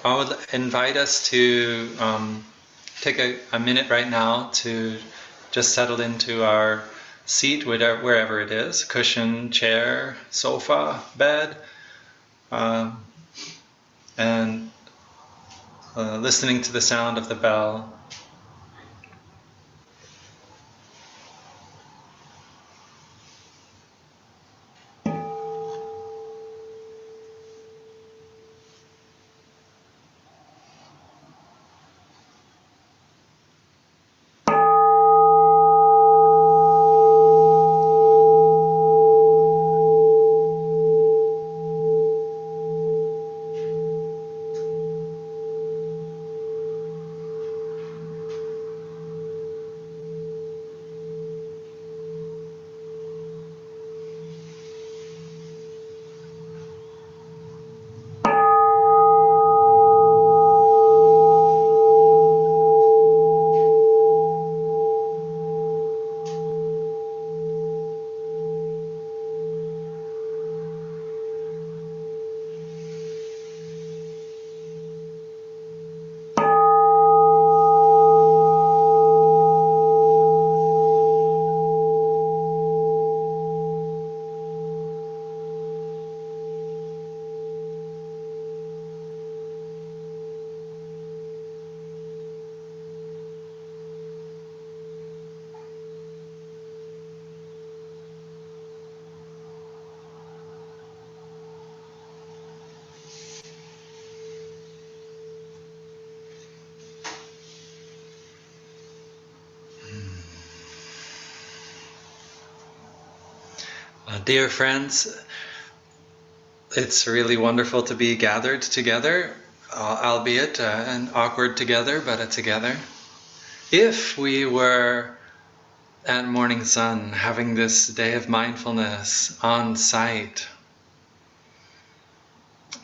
I would invite us to take a minute right now to just settle into our seat, wherever it is, cushion, chair, sofa, bed, and listening to the sound of the bell. Dear friends, it's really wonderful to be gathered together, albeit and awkward together, but together. If we were at MorningSun having this day of mindfulness on site,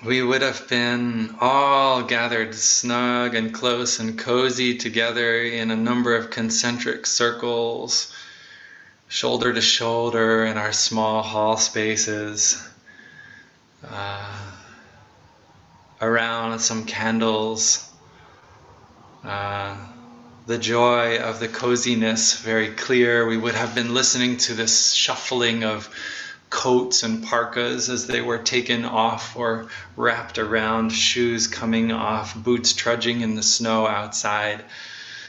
we would have been all gathered snug and close and cozy together in a number of concentric circles, shoulder to shoulder in our small hall spaces, around some candles, the joy of the coziness very clear. We would have been listening to this shuffling of coats and parkas as they were taken off or wrapped around, shoes coming off, boots trudging in the snow outside.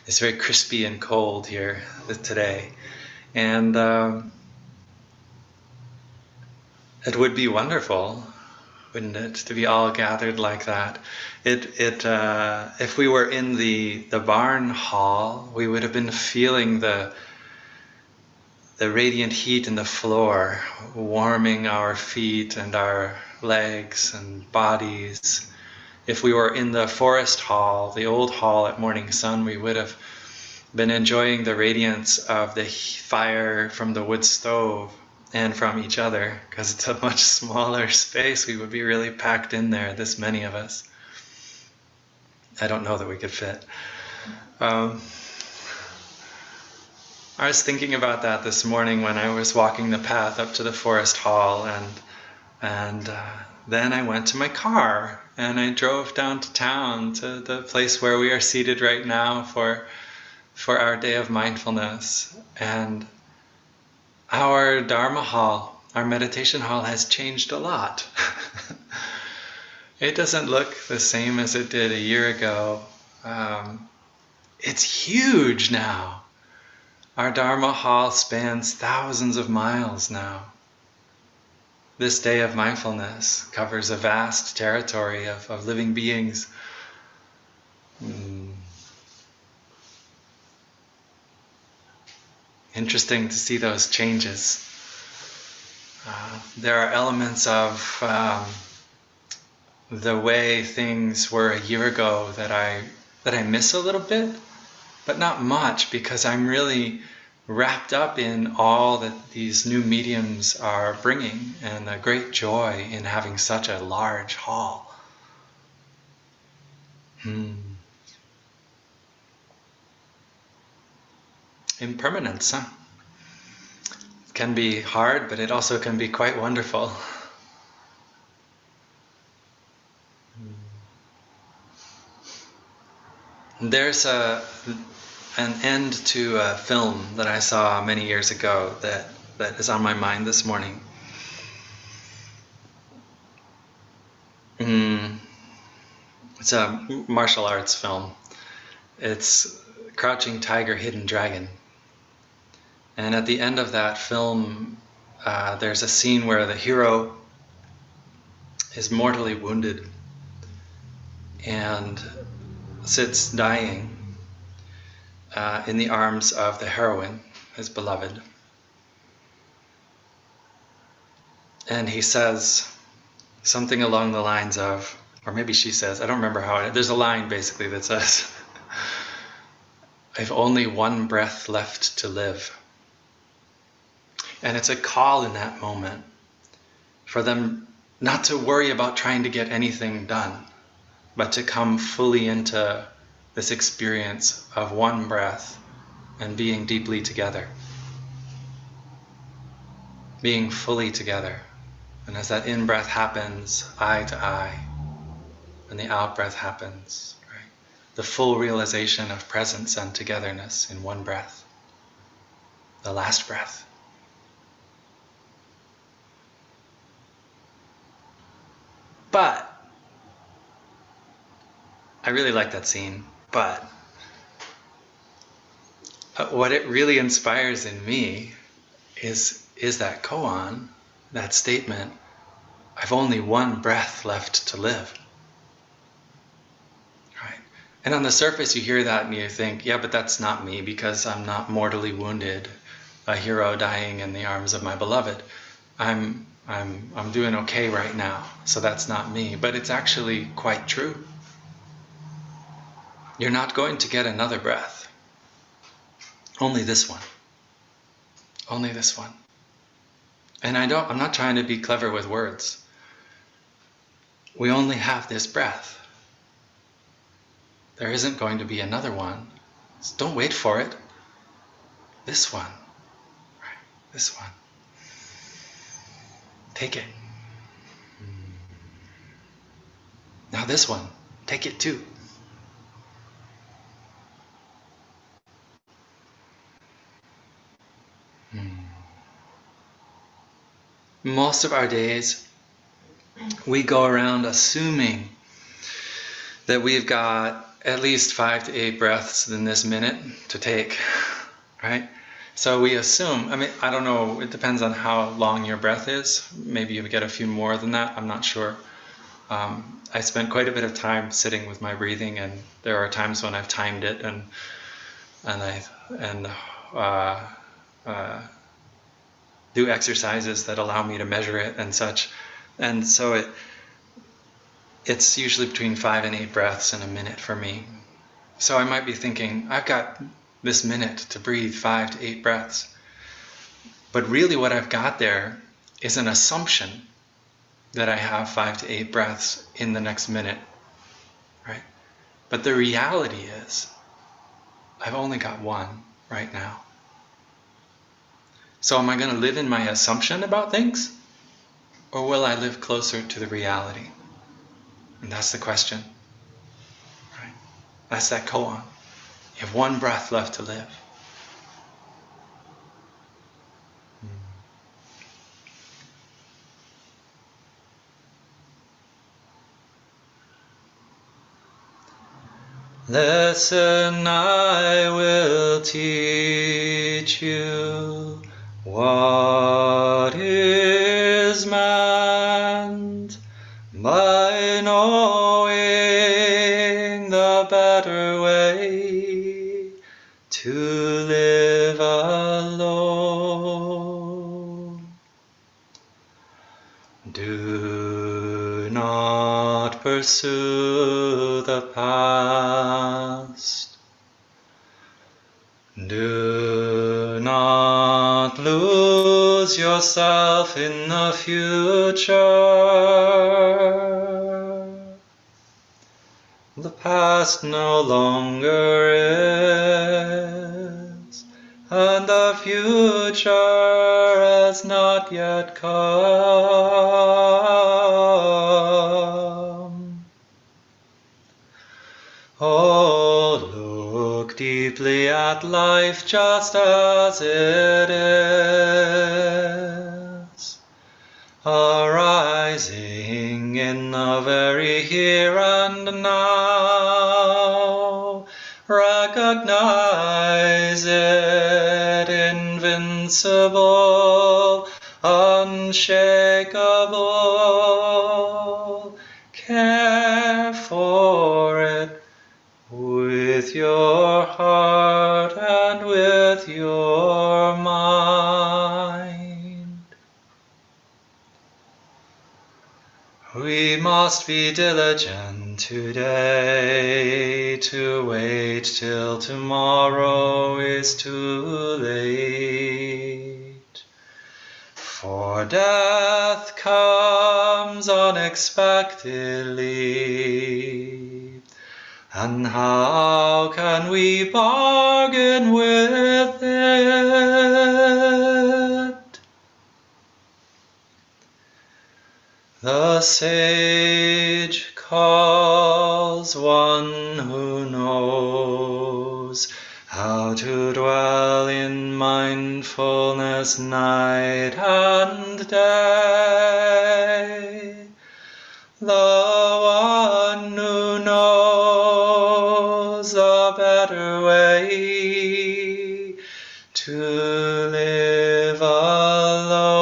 It's very crispy and cold here today. And it would be wonderful, wouldn't it, to be all gathered like that? If we were in the barn hall, we would have been feeling the radiant heat in the floor, warming our feet and our legs and bodies. If we were in the forest hall, the old hall at MorningSun, we would have been enjoying the radiance of the fire from the wood stove and from each other, because it's a much smaller space. We would be really packed in there, this many of us. I don't know that we could fit. I was thinking about that this morning when I was walking the path up to the forest hall, and then I went to my car and I drove down to town to the place where we are seated right now for our day of mindfulness. And our Dharma hall, our meditation hall, has changed a lot. It doesn't look the same as it did a year ago. It's huge now. Our Dharma hall spans thousands of miles now. This day of mindfulness covers a vast territory of living beings. Interesting to see those changes. There are elements of the way things were a year ago that I miss a little bit, but not much, because I'm really wrapped up in all that these new mediums are bringing, and the great joy in having such a large hall. Impermanence, huh? It can be hard, but it also can be quite wonderful. There's an end to a film that I saw many years ago that is on my mind this morning. It's a martial arts film. It's Crouching Tiger, Hidden Dragon. And at the end of that film, there's a scene where the hero is mortally wounded and sits dying in the arms of the heroine, his beloved. And he says something along the lines of, or maybe she says, I don't remember how there's a line basically that says, I've only one breath left to live. And it's a call in that moment for them not to worry about trying to get anything done, but to come fully into this experience of one breath and being deeply together. Being fully together. And as that in-breath happens, eye to eye, and the out-breath happens, right? The full realization of presence and togetherness in one breath. The last breath. But, I really like that scene, but what it really inspires in me is that koan, that statement, I've only one breath left to live. Right? And on the surface you hear that and you think, yeah, but that's not me because I'm not mortally wounded, a hero dying in the arms of my beloved. I'm doing okay right now, so that's not me. But it's actually quite true. You're not going to get another breath. Only this one. Only this one. And I'm not trying to be clever with words. We only have this breath. There isn't going to be another one. So don't wait for it. This one. Right? This one. Take it. Now this one. Take it too. Most of our days, we go around assuming that we've got at least 5 to 8 breaths in this minute to take, right? So we assume, I don't know, it depends on how long your breath is. Maybe you get a few more than that, I'm not sure. I spent quite a bit of time sitting with my breathing, and there are times when I've timed it and do exercises that allow me to measure it and such. And so it's usually between 5 and 8 breaths in a minute for me. So I might be thinking, I've got this minute to breathe 5 to 8 breaths. But really what I've got there is an assumption that I have 5 to 8 breaths in the next minute, right? But the reality is, I've only got one right now. So am I going to live in my assumption about things? Or will I live closer to the reality? And that's the question. Right? That's that koan. You have one breath left to live. Listen, I will teach you what is meant by knowing the better way to live alone. Do not pursue the past. Do not lose yourself in the future. The past no longer is, and the future has not yet come. Oh, deeply at life just as it is, arising in the very here and now. Recognize it invincible, unshakable. Care for it with your heart and with your mind. We must be diligent today to wait till tomorrow is too late. For death comes unexpectedly, and how can we bargain with it? The sage calls one who knows how to dwell in mindfulness night and day. The one who knows a better way to live alone.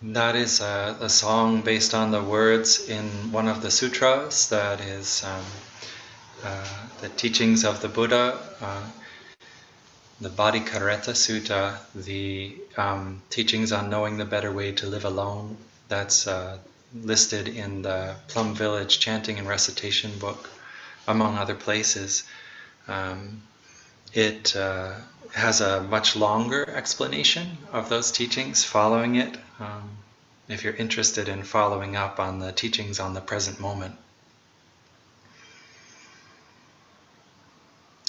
That is a song based on the words in one of the sutras that is the teachings of the Buddha, the Bodhicitta Sutta, the teachings on knowing the better way to live alone. That's listed in the Plum Village Chanting and Recitation book, among other places. It has a much longer explanation of those teachings following it, if you're interested in following up on the teachings on the present moment.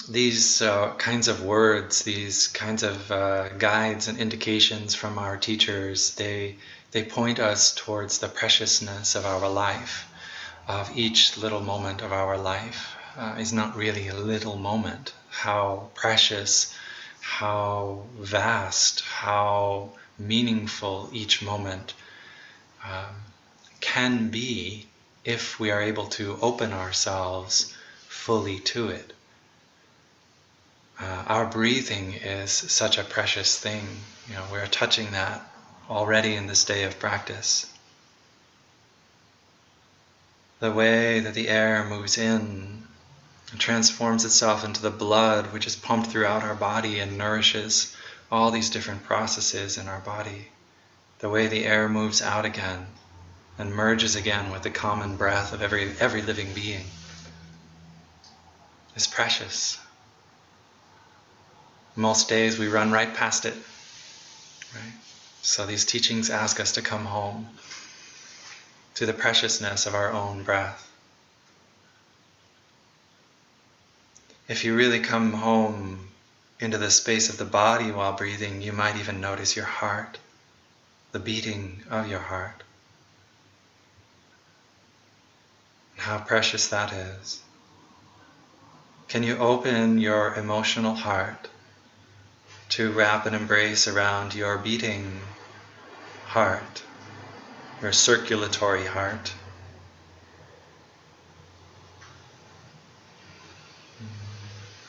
These kinds of words, these kinds of guides and indications from our teachers, they point us towards the preciousness of our life, of each little moment of our life. Is not really a little moment. How precious, how vast, how meaningful each moment can be if we are able to open ourselves fully to it. Our breathing is such a precious thing. We're touching that already in this day of practice. The way that the air moves in and transforms itself into the blood, which is pumped throughout our body and nourishes all these different processes in our body. The way the air moves out again and merges again with the common breath of every living being is precious. Most days we run right past it, right? So these teachings ask us to come home to the preciousness of our own breath. If you really come home into the space of the body while breathing, you might even notice your heart, the beating of your heart. How precious that is. Can you open your emotional heart to wrap an embrace around your beating heart, your circulatory heart,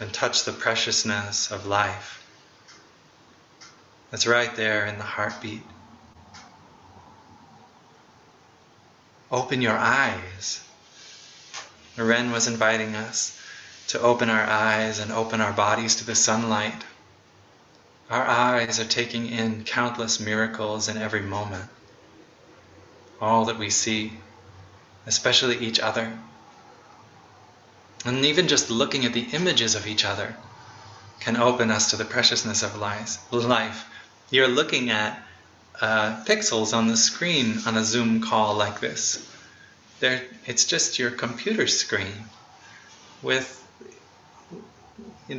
and touch the preciousness of life. It's right there in the heartbeat. Open your eyes. Ren was inviting us to open our eyes and open our bodies to the sunlight. Our eyes are taking in countless miracles in every moment. All that we see, especially each other. And even just looking at the images of each other can open us to the preciousness of life. You're looking at pixels on the screen on a Zoom call like this. It's just your computer screen with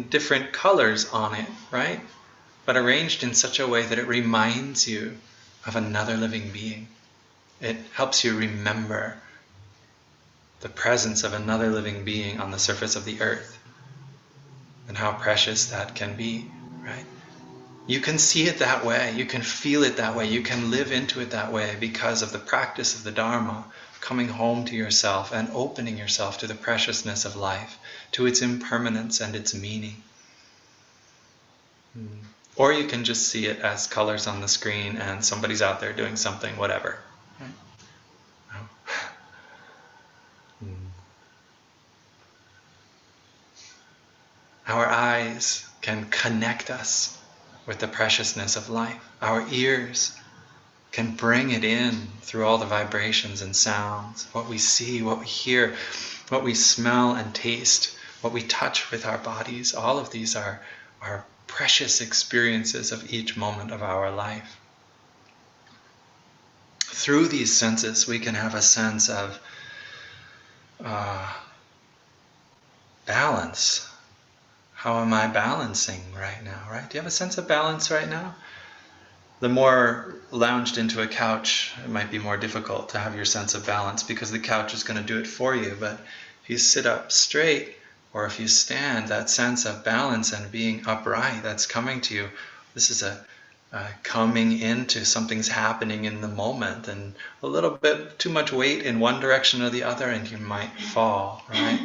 different colors on it, right? But arranged in such a way that it reminds you of another living being. It helps you remember the presence of another living being on the surface of the earth and how precious that can be, right? You can see it that way, you can feel it that way, you can live into it that way because of the practice of the Dharma, coming home to yourself and opening yourself to the preciousness of life, to its impermanence and its meaning. Or you can just see it as colors on the screen and somebody's out there doing something, whatever. Our eyes can connect us with the preciousness of life. Our ears can bring it in through all the vibrations and sounds, what we see, what we hear, what we smell and taste, what we touch with our bodies. All of these are precious experiences of each moment of our life. Through these senses, we can have a sense of balance. How am I balancing right now, right? Do you have a sense of balance right now? The more lounged into a couch, it might be more difficult to have your sense of balance because the couch is going to do it for you. But if you sit up straight, or if you stand, that sense of balance and being upright that's coming to you, this is a coming into something's happening in the moment, and a little bit too much weight in one direction or the other and you might fall, right?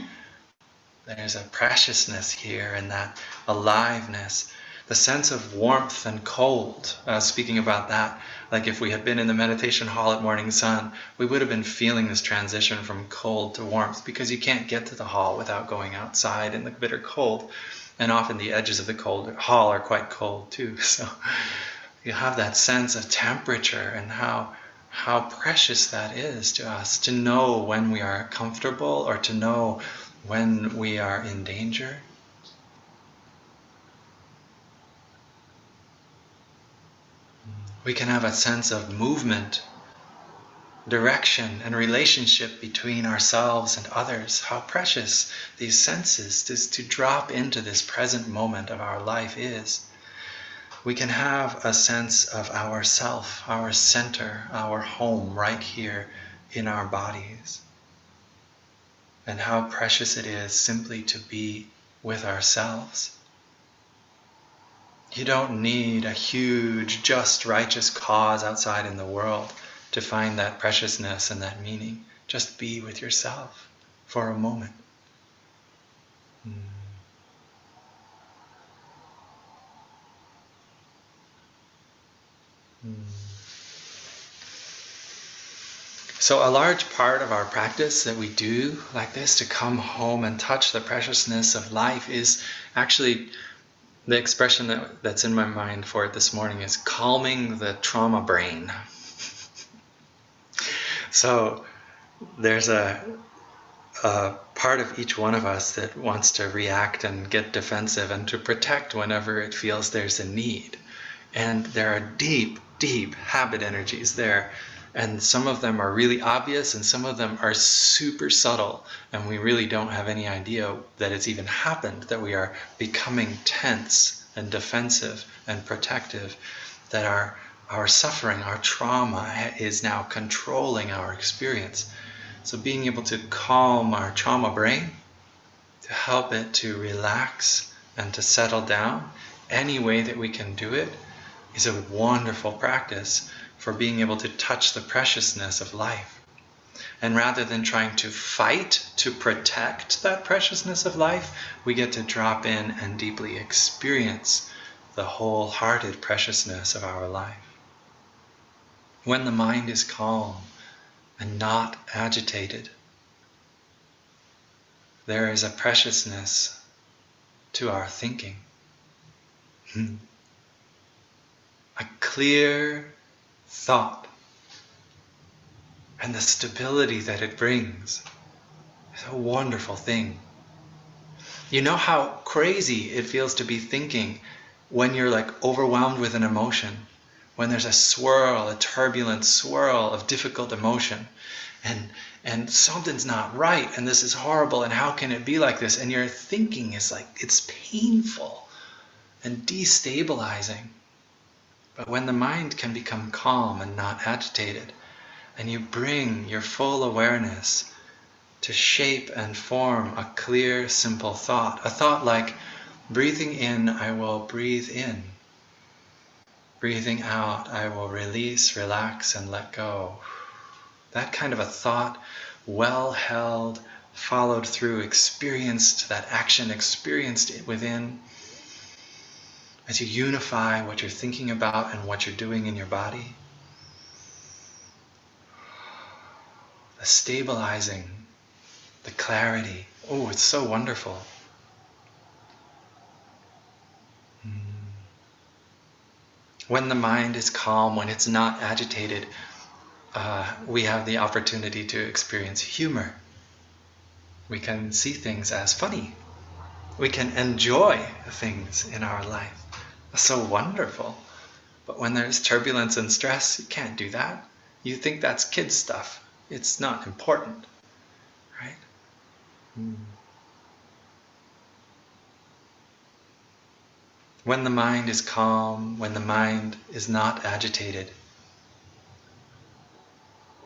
There's a preciousness here and that aliveness, the sense of warmth and cold. Speaking about that, like if we had been in the meditation hall at MorningSun, we would have been feeling this transition from cold to warmth because you can't get to the hall without going outside in the bitter cold. And often the edges of the cold hall are quite cold too. So you have that sense of temperature and how precious that is to us, to know when we are comfortable or to know when we are in danger. We can have a sense of movement, direction, and relationship between ourselves and others. How precious these senses, to drop into this present moment of our life is. We can have a sense of ourself, our center, our home right here in our bodies. And how precious it is simply to be with ourselves. You don't need a huge, just, righteous cause outside in the world to find that preciousness and that meaning. Just be with yourself for a moment. So a large part of our practice that we do like this, to come home and touch the preciousness of life, is actually the expression that's in my mind for it this morning is calming the trauma brain. So there's a part of each one of us that wants to react and get defensive and to protect whenever it feels there's a need. And there are deep, deep habit energies there. And some of them are really obvious and some of them are super subtle. And we really don't have any idea that it's even happened, that we are becoming tense and defensive and protective, that our suffering, our trauma is now controlling our experience. So being able to calm our trauma brain, to help it to relax and to settle down, any way that we can do it is a wonderful practice for being able to touch the preciousness of life. And rather than trying to fight to protect that preciousness of life, we get to drop in and deeply experience the wholehearted preciousness of our life. When the mind is calm and not agitated, there is a preciousness to our thinking. A clear thought and the stability that it brings is a wonderful thing. You know how crazy it feels to be thinking when you're like overwhelmed with an emotion, when there's a swirl, a turbulent swirl of difficult emotion, and something's not right, and this is horrible, and how can it be like this? And your thinking is like, it's painful and destabilizing. But when the mind can become calm and not agitated, and you bring your full awareness to shape and form a clear, simple thought, a thought like, breathing in, I will breathe in. Breathing out, I will release, relax, and let go. That kind of a thought, well held, followed through, experienced, that action experienced within, as you unify what you're thinking about and what you're doing in your body. The stabilizing, the clarity. Oh, it's so wonderful. When the mind is calm, when it's not agitated, we have the opportunity to experience humor. We can see things as funny. We can enjoy things in our life. That's so wonderful. But when there's turbulence and stress, you can't do that. You think that's kid stuff. It's not important, right? When the mind is calm, when the mind is not agitated,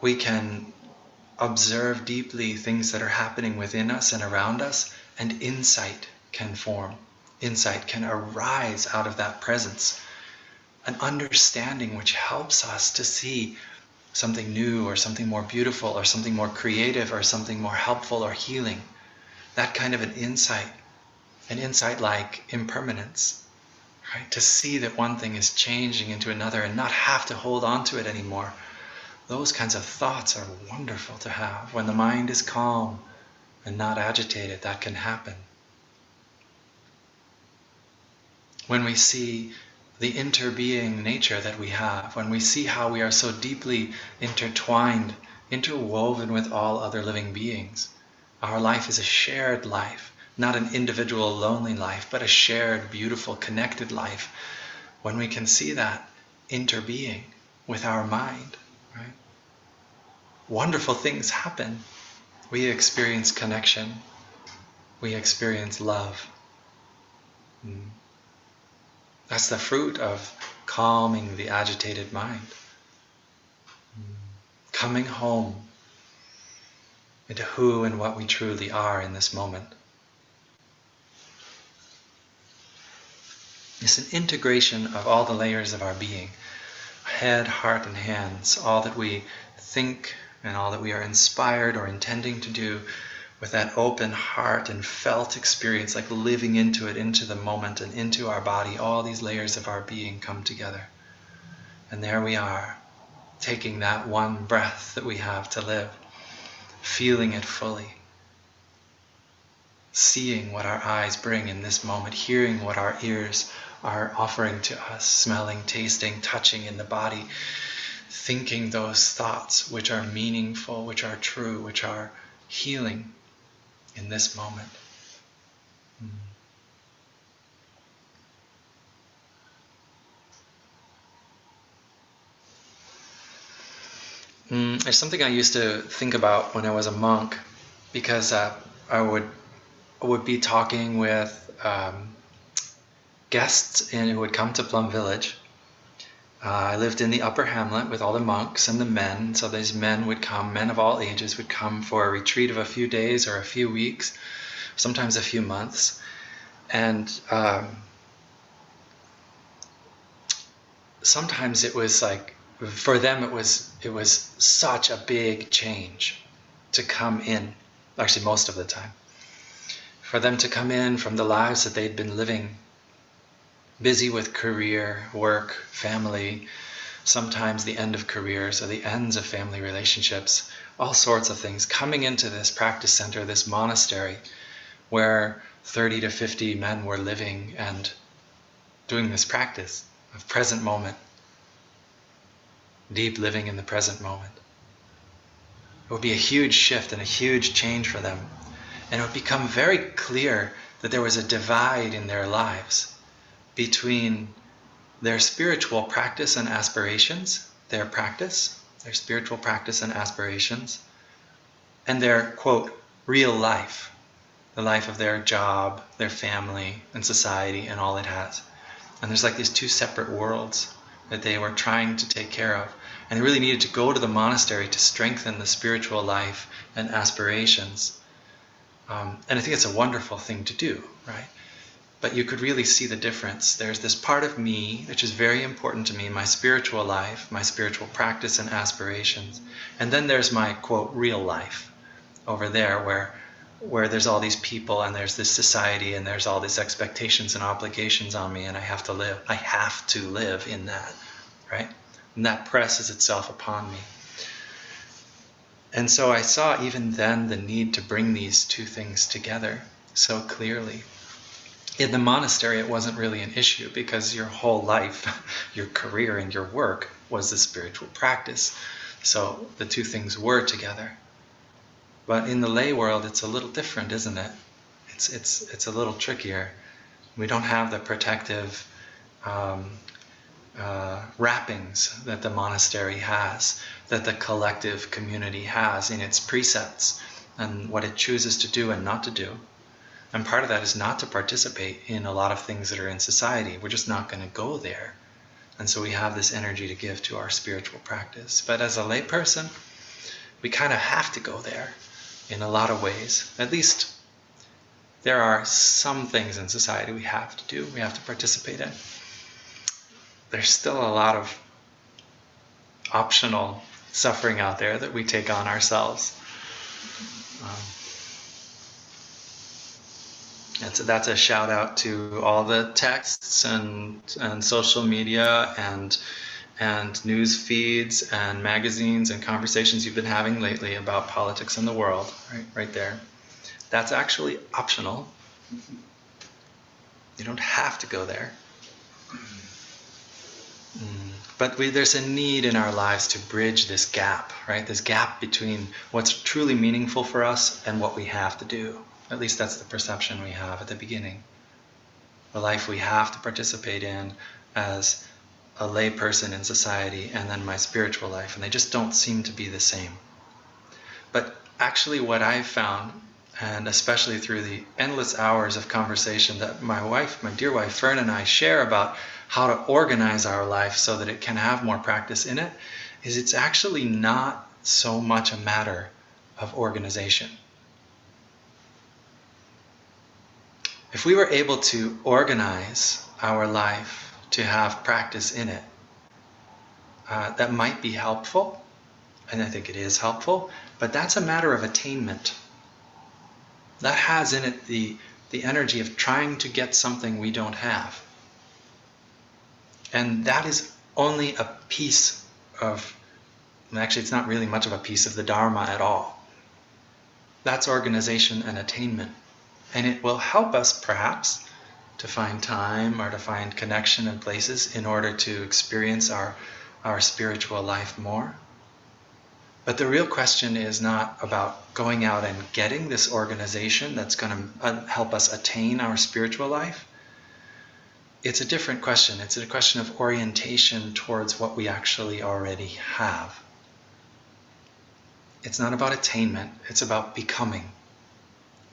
we can observe deeply things that are happening within us and around us, and insight can form. Insight can arise out of that presence. An understanding which helps us to see something new or something more beautiful or something more creative or something more helpful or healing. That kind of an insight like impermanence, right? To see that one thing is changing into another and not have to hold on to it anymore. Those kinds of thoughts are wonderful to have. When the mind is calm and not agitated, that can happen. When we see the interbeing nature that we have, when we see how we are so deeply intertwined, interwoven with all other living beings, our life is a shared life, not an individual lonely life, but a shared, beautiful, connected life. When we can see that interbeing with our mind, right? Wonderful things happen. We experience connection. We experience love. That's the fruit of calming the agitated mind. Coming home into who and what we truly are in this moment. It's an integration of all the layers of our being. Head, heart, and hands. All that we think and all that we are inspired or intending to do, with that open heart and felt experience, like living into it, into the moment and into our body. All these layers of our being come together. And there we are, taking that one breath that we have to live, feeling it fully, seeing what our eyes bring in this moment, hearing what our ears are offering to us, smelling, tasting, touching in the body, thinking those thoughts which are meaningful, which are true, which are healing in this moment. It's something I used to think about when I was a monk, because I would be talking with guests who would come to Plum Village. I lived in the upper hamlet with all the monks and the men, so these men would come, men of all ages would come for a retreat of a few days or a few weeks, sometimes a few months. And sometimes it was like for them it was such a big change to come in, actually most of the time, for them to come in from the lives that they'd been living, busy with career, work, family, sometimes the end of careers or the ends of family relationships, all sorts of things, coming into this practice center, this monastery, where 30 to 50 men were living and doing this practice of present moment, deep living in the present moment. It would be a huge shift and a huge change for them. And it would become very clear that there was a divide in their lives between their spiritual practice and aspirations, their spiritual practice and aspirations, and their, quote, real life, the life of their job, their family, and society, and all it has. And there's like these two separate worlds that they were trying to take care of. And they really needed to go to the monastery to strengthen the spiritual life and aspirations. And I think it's a wonderful thing to do, right? But you could really see the difference. There's this part of me, which is very important to me, my spiritual life, my spiritual practice and aspirations. And then there's my, quote, real life over there where there's all these people and there's this society and there's all these expectations and obligations on me and I have to live in that, right? And that presses itself upon me. And so I saw even then the need to bring these two things together so clearly. In the monastery, it wasn't really an issue because your whole life, your career and your work was the spiritual practice. So the two things were together. But in the lay world, it's a little different, isn't it? It's a little trickier. We don't have the protective wrappings that the monastery has, that the collective community has in its precepts and what it chooses to do and not to do. And part of that is not to participate in a lot of things that are in society. We're just not going to go there. And so we have this energy to give to our spiritual practice. But as a lay person, we kind of have to go there in a lot of ways. At least there are some things in society we have to do, we have to participate in. There's still a lot of optional suffering out there that we take on ourselves. And so that's a shout out to all the texts and social media and news feeds and magazines and conversations you've been having lately about politics in the world, right there. That's actually optional. You don't have to go there. But there's a need in our lives to bridge this gap, right? This gap between what's truly meaningful for us and what we have to do. At least that's the perception we have at the beginning. The life we have to participate in as a lay person in society, and then my spiritual life, and they just don't seem to be the same. But actually what I've found, and especially through the endless hours of conversation that my dear wife Fern and I share about how to organize our life so that it can have more practice in it, is it's actually not so much a matter of organization. If we were able to organize our life to have practice in it, that might be helpful, and I think it is helpful, but that's a matter of attainment. That has in it the energy of trying to get something we don't have. And that is only a piece of, actually it's not really much of a piece of the Dharma at all. That's organization and attainment. And it will help us perhaps to find time or to find connection in places in order to experience our spiritual life more. But the real question is not about going out and getting this organization that's going to help us attain our spiritual life. It's a different question. It's a question of orientation towards what we actually already have. It's not about attainment. It's about becoming.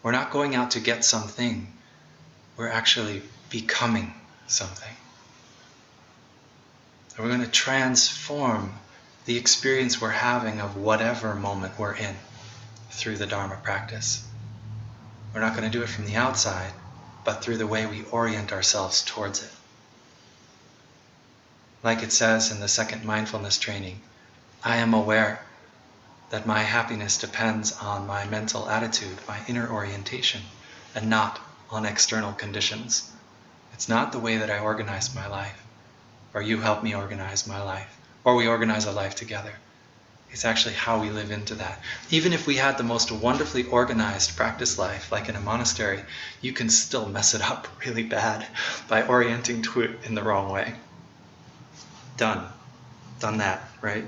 We're not going out to get something. We're actually becoming something. And we're going to transform the experience we're having of whatever moment we're in through the Dharma practice. We're not going to do it from the outside, but through the way we orient ourselves towards it. Like it says in the second mindfulness training, I am aware that my happiness depends on my mental attitude, my inner orientation, and not on external conditions. It's not the way that I organize my life, or you help me organize my life, or we organize a life together. It's actually how we live into that. Even if we had the most wonderfully organized practice life, like in a monastery, you can still mess it up really bad by orienting to it in the wrong way. Done that, right?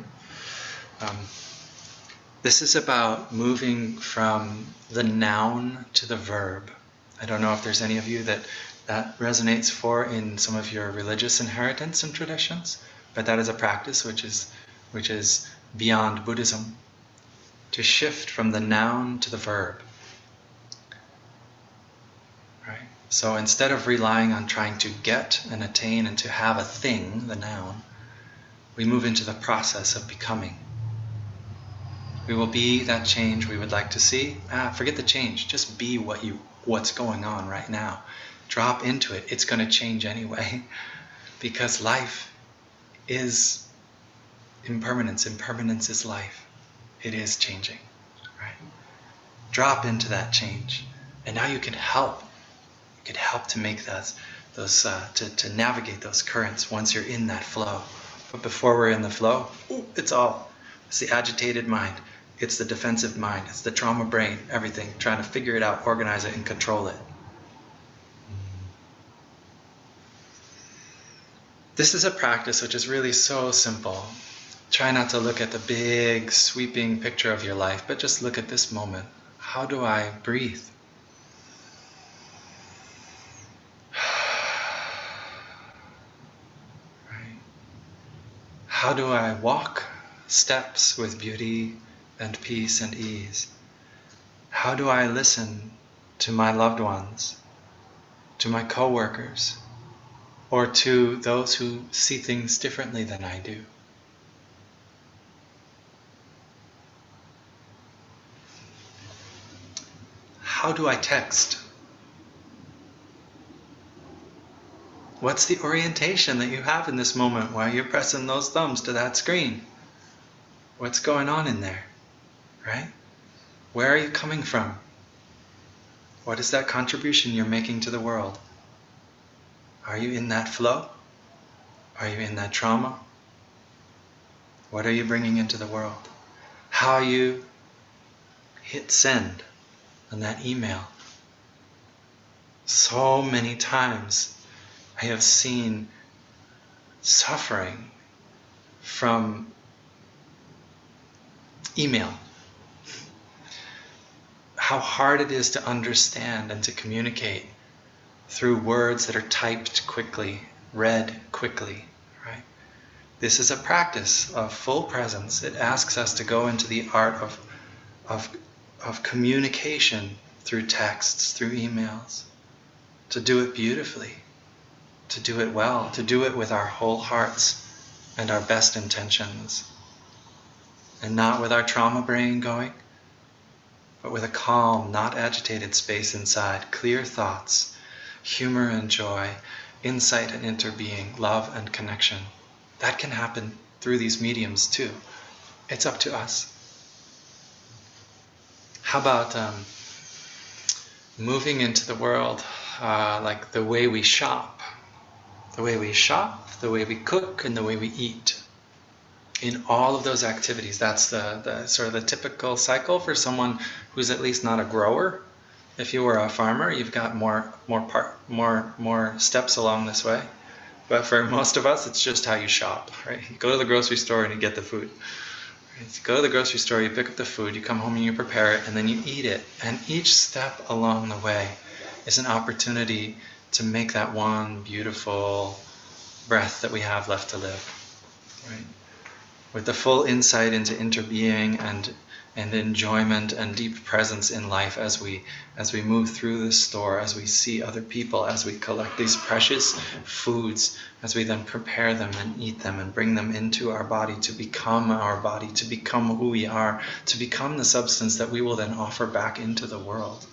This is about moving from the noun to the verb. I don't know if there's any of you that resonates for in some of your religious inheritance and traditions, but that is a practice which is beyond Buddhism, to shift from the noun to the verb. Right? So instead of relying on trying to get and attain and to have a thing, the noun, we move into the process of becoming. We will be that change we would like to see. Forget the change. Just be what's going on right now. Drop into it. It's going to change anyway. Because life is impermanence. Impermanence is life. It is changing. Right? Drop into that change. And now you can help. You can help to make to navigate those currents once you're in that flow. But before we're in the flow, it's the agitated mind. It's the defensive mind. It's the trauma brain. Everything. Trying to figure it out, organize it, and control it. This is a practice which is really so simple. Try not to look at the big, sweeping picture of your life, but just look at this moment. How do I breathe? Right? How do I walk steps with beauty and peace and ease? How do I listen to my loved ones, to my co-workers, or to those who see things differently than I do? How do I text? What's the orientation that you have in this moment while you're pressing those thumbs to that screen? What's going on in there? Right? Where are you coming from? What is that contribution you're making to the world? Are you in that flow? Are you in that trauma? What are you bringing into the world? How you hit send on that email. So many times I have seen suffering from email. How hard it is to understand and to communicate through words that are typed quickly, read quickly, right? This is a practice of full presence. It asks us to go into the art of communication through texts, through emails, to do it beautifully, to do it well, to do it with our whole hearts and our best intentions, and not with our trauma brain going, but with a calm, not agitated space inside, clear thoughts, humor and joy, insight and interbeing, love and connection. That can happen through these mediums too. It's up to us. How about moving into the world like the way we shop? The way we shop, the way we cook, and the way we eat. In all of those activities, that's the sort of the typical cycle for someone who's at least not a grower. If you were a farmer, you've got more steps along this way. But for most of us, it's just how you shop, right? You go to the grocery store and you get the food. Right? You go to the grocery store, you pick up the food, you come home and you prepare it, and then you eat it. And each step along the way is an opportunity to make that one beautiful breath that we have left to live, right? With the full insight into interbeing and enjoyment and deep presence in life as we move through the store, as we see other people, as we collect these precious foods, as we then prepare them and eat them and bring them into our body, to become who we are, to become the substance that we will then offer back into the world.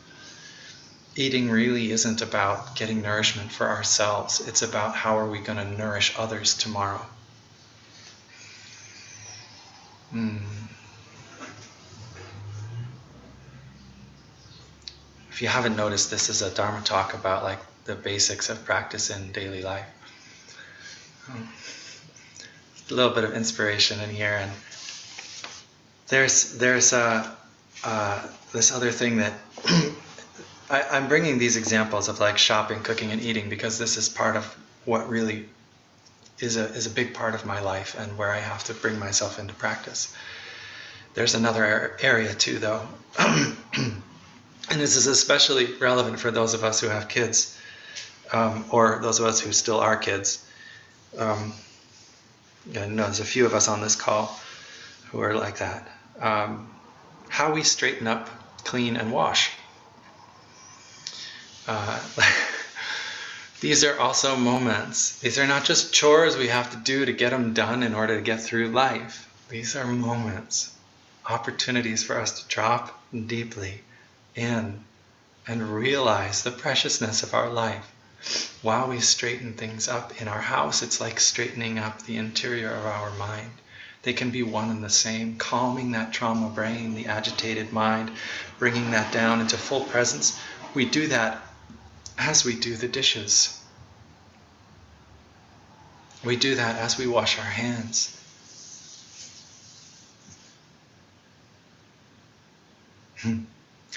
Eating really isn't about getting nourishment for ourselves. It's about how are we going to nourish others tomorrow. If you haven't noticed, this is a Dharma talk about like the basics of practice in daily life. A little bit of inspiration in here, and there's this other thing that I'm bringing these examples of like shopping, cooking, and eating because this is part of what really is a big part of my life and where I have to bring myself into practice. There's another area too, though, and this is especially relevant for those of us who have kids, or those of us who still are kids. I know there's a few of us on this call who are like that. How we straighten up, clean, and wash. These are also moments. These are not just chores we have to do to get them done in order to get through life. These are moments, opportunities for us to drop deeply in and realize the preciousness of our life. While we straighten things up in our house, it's like straightening up the interior of our mind. They can be one and the same, calming that trauma brain, the agitated mind, bringing that down into full presence. We do that as we do the dishes. We do that as we wash our hands.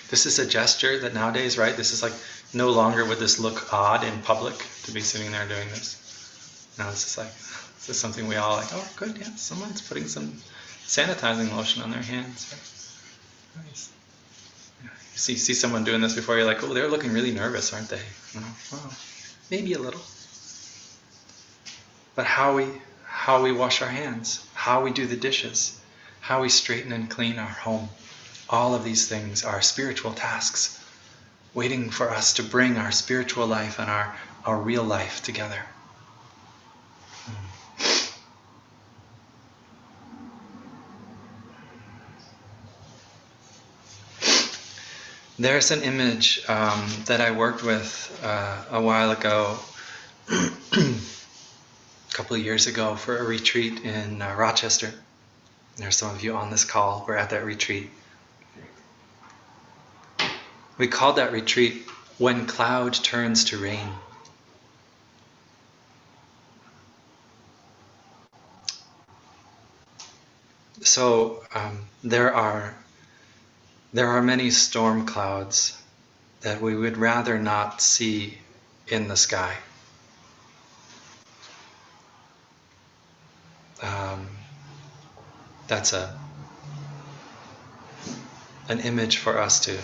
This is a gesture that nowadays, right, this is like no longer would this look odd in public to be sitting there doing this. Now this is like, this is something we all like, oh good, yeah, someone's putting some sanitizing lotion on their hands. Nice. Yeah. You see someone doing this before, you're like, oh, they're looking really nervous, aren't they? Well, maybe a little. But how we wash our hands, how we do the dishes, how we straighten and clean our home, all of these things are spiritual tasks waiting for us to bring our spiritual life and our real life together. There's an image that I worked with a while ago, a couple of years ago, for a retreat in Rochester. There's some of you on this call who were at that retreat. We called that retreat When Cloud Turns to Rain. So there are many storm clouds that we would rather not see in the sky. That's an image for us to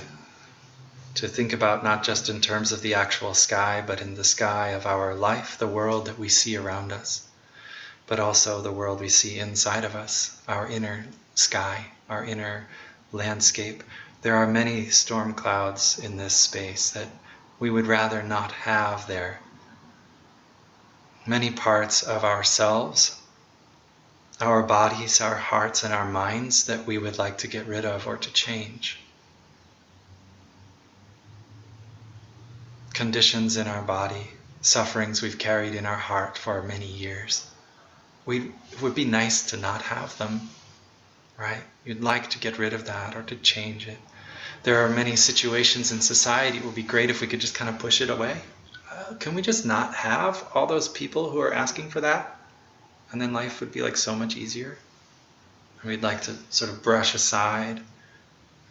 think about, not just in terms of the actual sky, but in the sky of our life, the world that we see around us, but also the world we see inside of us, our inner sky, our inner landscape. There are many storm clouds in this space that we would rather not have there. Many parts of ourselves, our bodies, our hearts, and our minds that we would like to get rid of or to change. Conditions in our body, sufferings we've carried in our heart for many years. It would be nice to not have them, right? You'd like to get rid of that or to change it. There are many situations in society, it would be great if we could just kind of push it away. Can we just not have all those people who are asking for that? And then life would be like so much easier. And we'd like to sort of brush aside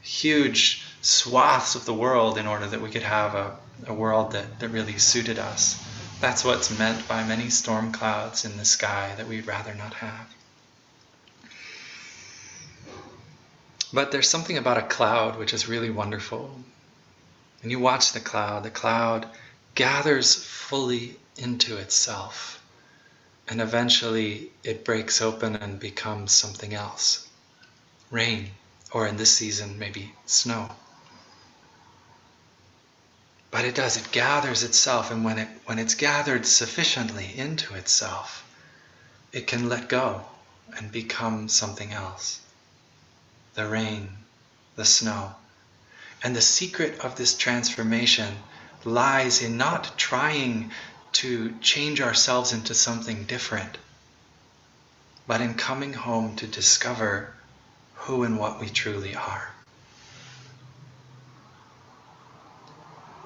huge swaths of the world in order that we could have a world that really suited us. That's what's meant by many storm clouds in the sky that we'd rather not have. But there's something about a cloud which is really wonderful. When you watch the cloud gathers fully into itself. And eventually it breaks open and becomes something else. Rain, or in this season, maybe snow. But it does, it gathers itself, and when it's gathered sufficiently into itself, it can let go and become something else. The rain, the snow. And the secret of this transformation lies in not trying to change ourselves into something different, but in coming home to discover who and what we truly are.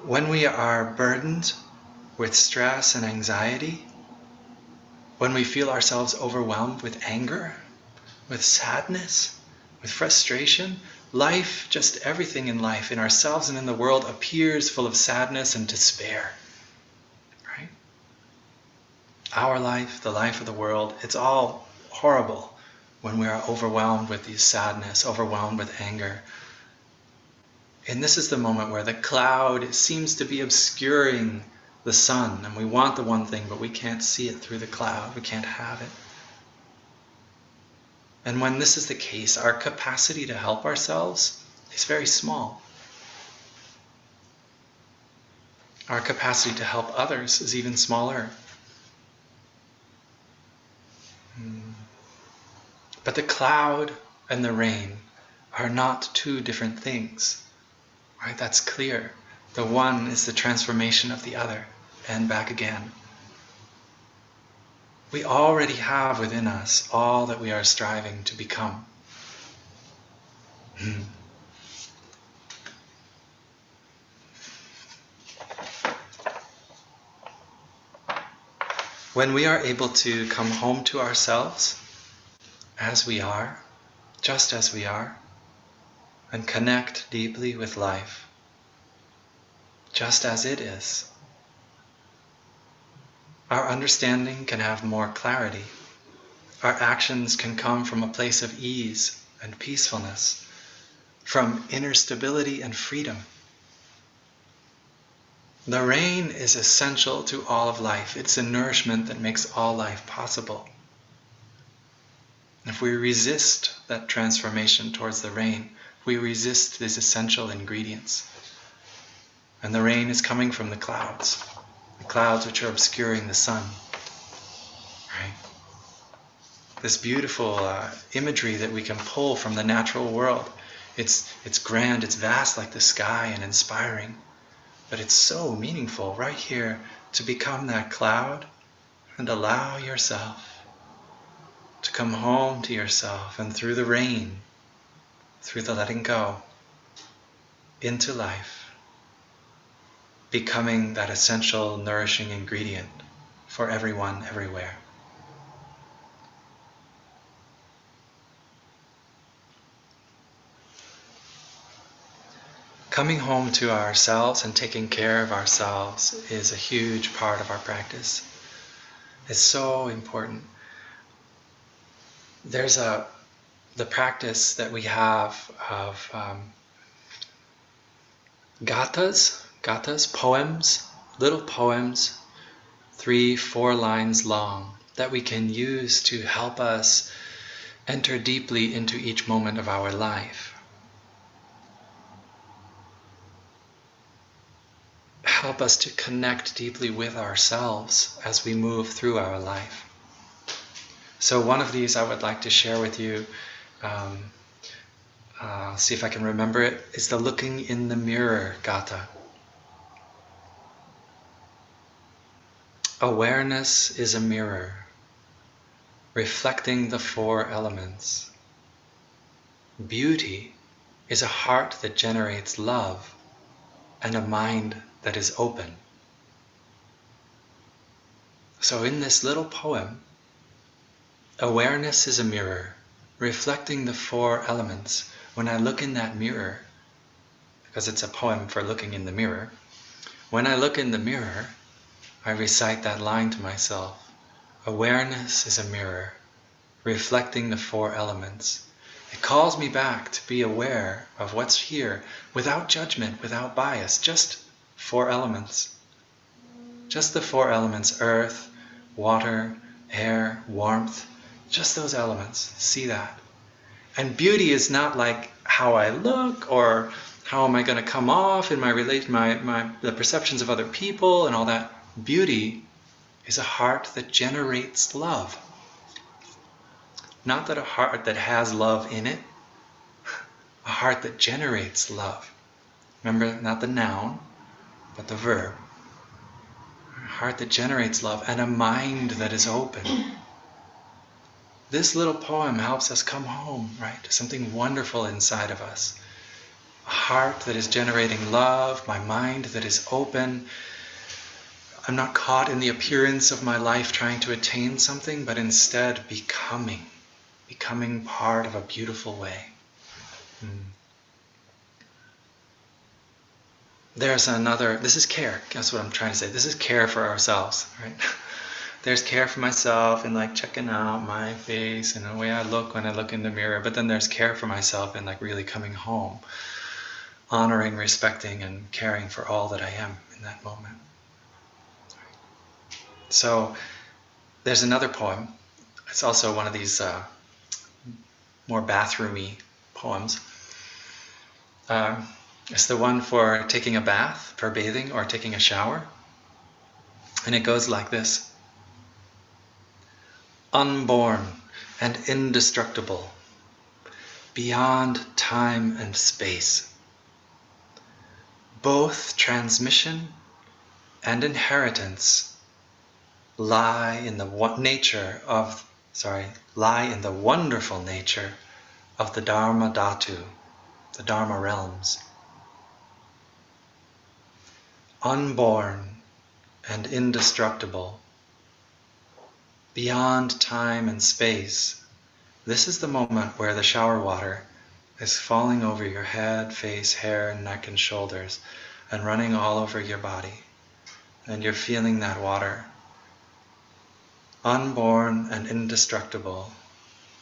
When we are burdened with stress and anxiety, when we feel ourselves overwhelmed with anger, with sadness, with frustration, life, just everything in life, in ourselves and in the world, appears full of sadness and despair. Right? Our life, the life of the world, it's all horrible when we are overwhelmed with these sadness, overwhelmed with anger. And this is the moment where the cloud seems to be obscuring the sun, and we want the one thing, but we can't see it through the cloud. We can't have it. And when this is the case, our capacity to help ourselves is very small. Our capacity to help others is even smaller. But the cloud and the rain are not two different things. Right? That's clear. The one is the transformation of the other, and back again. We already have within us all that we are striving to become. When we are able to come home to ourselves as we are, just as we are, and connect deeply with life, just as it is, our understanding can have more clarity. Our actions can come from a place of ease and peacefulness, from inner stability and freedom. The rain is essential to all of life. It's a nourishment that makes all life possible. If we resist that transformation towards the rain, we resist these essential ingredients. And the rain is coming from the clouds which are obscuring the sun. Right? This beautiful imagery that we can pull from the natural world. It's grand, it's vast like the sky and inspiring, but it's so meaningful right here to become that cloud and allow yourself to come home to yourself, and through the rain, through the letting go, into life, becoming that essential nourishing ingredient for everyone, everywhere. Coming home to ourselves and taking care of ourselves is a huge part of our practice. It's so important. There's the practice that we have of gathas, poems, little poems, 3-4 lines long, that we can use to help us enter deeply into each moment of our life. Help us to connect deeply with ourselves as we move through our life. So one of these I would like to share with you, see if I can remember it, is the Looking in the Mirror Gatha. Awareness is a mirror, reflecting the 4 elements. Beauty is a heart that generates love and a mind that is open. So in this little poem, awareness is a mirror, reflecting the 4 elements. When I look in that mirror, because it's a poem for looking in the mirror, when I look in the mirror, I recite that line to myself. Awareness is a mirror, reflecting the 4 elements. It calls me back to be aware of what's here, without judgment, without bias, just 4 elements. Just the 4 elements: earth, water, air, warmth, just those elements. See that. And beauty is not like how I look or how am I going to come off in the perceptions of other people and all that. Beauty is a heart that generates love. Not that a heart that has love in it, a heart that generates love. Remember, not the noun, but the verb. A heart that generates love and a mind that is open. This little poem helps us come home, right, to something wonderful inside of us. A heart that is generating love, my mind that is open. I'm not caught in the appearance of my life trying to attain something, but instead becoming part of a beautiful way. There's another, this is care, that's what I'm trying to say. This is care for ourselves, right? There's care for myself in like checking out my face and the way I look when I look in the mirror, but then there's care for myself in like really coming home, honoring, respecting, and caring for all that I am in that moment. So there's another poem. It's also one of these more bathroomy poems. It's the one for taking a bath, for bathing or taking a shower. And it goes like this. Unborn and indestructible, beyond time and space. Both transmission and inheritance lie in the wonderful nature of the Dharma Dhatu, the Dharma realms. Unborn and indestructible, beyond time and space. This is the moment where the shower water is falling over your head, face, hair, neck, and shoulders, and running all over your body. And you're feeling that water. Unborn and indestructible,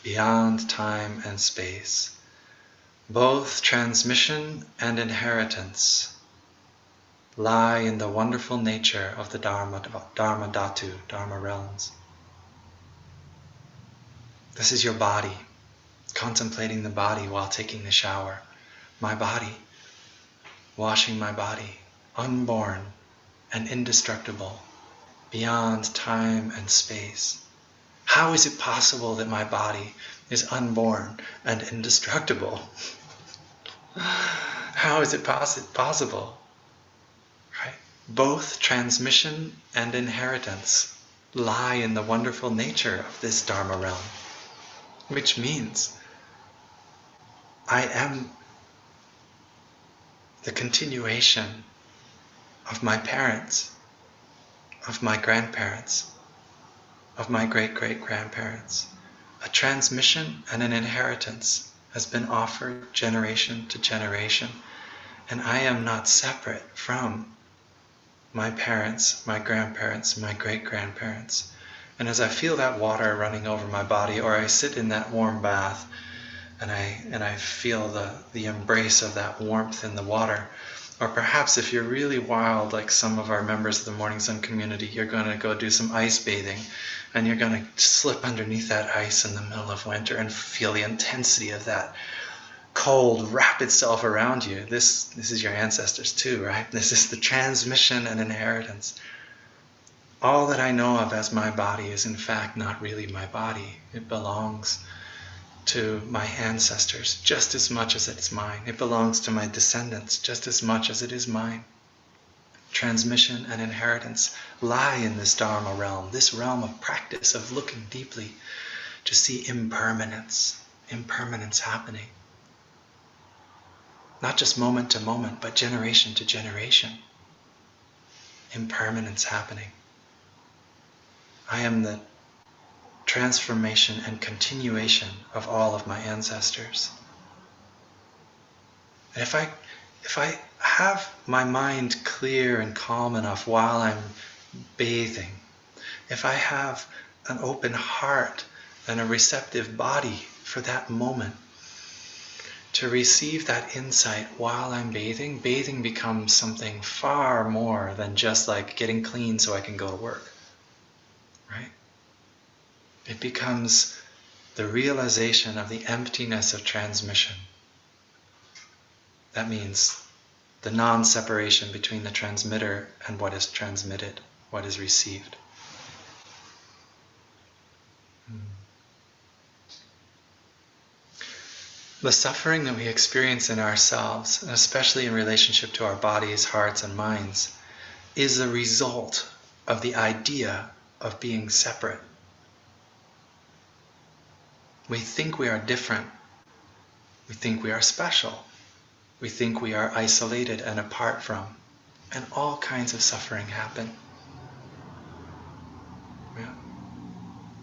beyond time and space. Both transmission and inheritance lie in the wonderful nature of the Dharma Dhatu, Dharma realms. This is your body, contemplating the body while taking the shower. My body, washing my body, unborn and indestructible, beyond time and space. How is it possible that my body is unborn and indestructible? How is it possible? Right? Both transmission and inheritance lie in the wonderful nature of this Dharma realm, which means I am the continuation of my parents, of my grandparents, of my great-great-grandparents. A transmission and an inheritance has been offered generation to generation, and I am not separate from my parents, my grandparents, my great-grandparents. And as I feel that water running over my body, or I sit in that warm bath, and I feel the embrace of that warmth in the water, or perhaps if you're really wild, like some of our members of the MorningSun community, you're going to go do some ice bathing, and you're going to slip underneath that ice in the middle of winter and feel the intensity of that cold wrap itself around you. This is your ancestors too, right? This is the transmission and inheritance. All that I know of as my body is in fact not really my body. It belongs to my ancestors just as much as it's mine. It belongs to my descendants just as much as it is mine. Transmission and inheritance lie in this Dharma realm, this realm of practice, of looking deeply to see impermanence happening. Not just moment to moment, but generation to generation. Impermanence happening. I am the transformation and continuation of all of my ancestors. And if I have my mind clear and calm enough while I'm bathing, if I have an open heart and a receptive body for that moment to receive that insight while I'm bathing, bathing becomes something far more than just like getting clean so I can go to work, right? It becomes the realization of the emptiness of transmission. That means the non-separation between the transmitter and what is transmitted, what is received. The suffering that we experience in ourselves, and especially in relationship to our bodies, hearts, and minds, is a result of the idea of being separate. We think we are different. We think we are special. We think we are isolated and apart from. And all kinds of suffering happen. Yeah.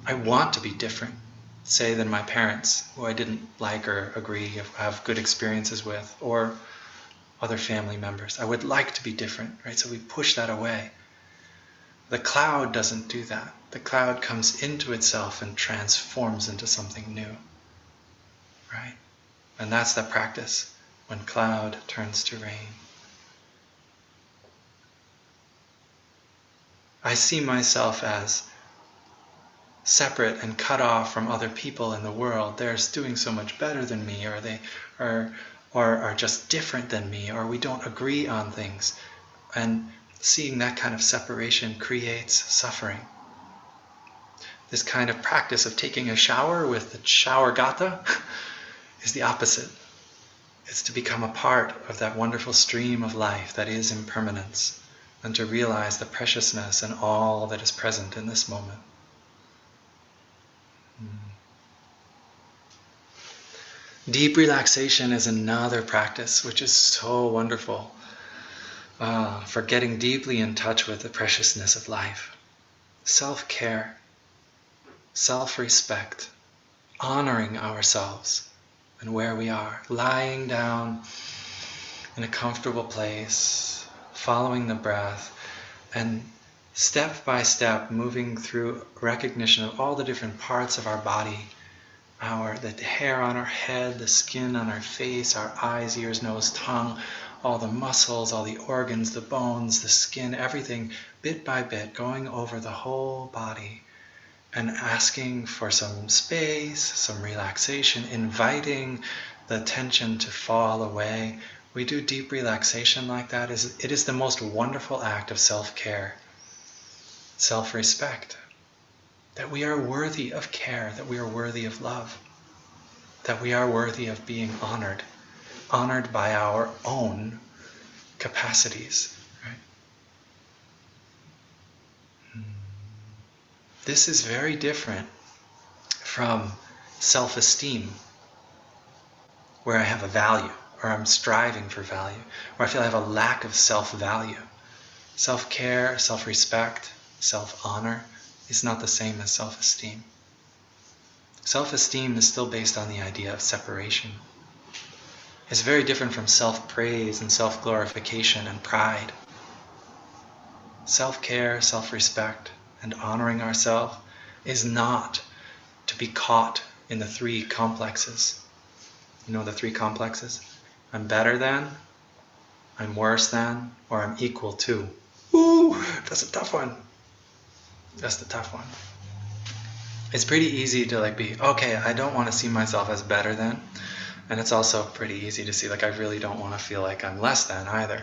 I want to be different, say, than my parents, who I didn't like or agree or have good experiences with, or other family members. I would like to be different, right? So we push that away. The cloud doesn't do that. The cloud comes into itself and transforms into something new, right? And that's the practice, when cloud turns to rain. I see myself as separate and cut off from other people in the world. They're doing so much better than me, or they are just different than me, or we don't agree on things. And seeing that kind of separation creates suffering. This kind of practice of taking a shower with the shower gata is the opposite. It's to become a part of that wonderful stream of life that is impermanence, and to realize the preciousness and all that is present in this moment. Deep relaxation is another practice which is so wonderful for getting deeply in touch with the preciousness of life. Self-care, self-respect, honoring ourselves and where we are, lying down in a comfortable place, following the breath, and step by step moving through recognition of all the different parts of our body, the hair on our head, the skin on our face, our eyes, ears, nose, tongue, all the muscles, all the organs, the bones, the skin, everything bit by bit, going over the whole body and asking for some space, some relaxation, inviting the tension to fall away. We do deep relaxation like that. It is the most wonderful act of self-care, self-respect, that we are worthy of care, that we are worthy of love, that we are worthy of being honored by our own capacities. Right? This is very different from self-esteem, where I have a value, or I'm striving for value, or I feel I have a lack of self-value. Self-care, self-respect, self-honor is not the same as self-esteem. Self-esteem is still based on the idea of separation. It's very different from self-praise and self-glorification and pride. Self-care, self-respect, and honoring ourselves is not to be caught in the three complexes. You know the three complexes? I'm better than, I'm worse than, or I'm equal to. Ooh, that's a tough one. That's the tough one. It's pretty easy to be, okay, I don't want to see myself as better than. And it's also pretty easy to see, I really don't want to feel like I'm less than either.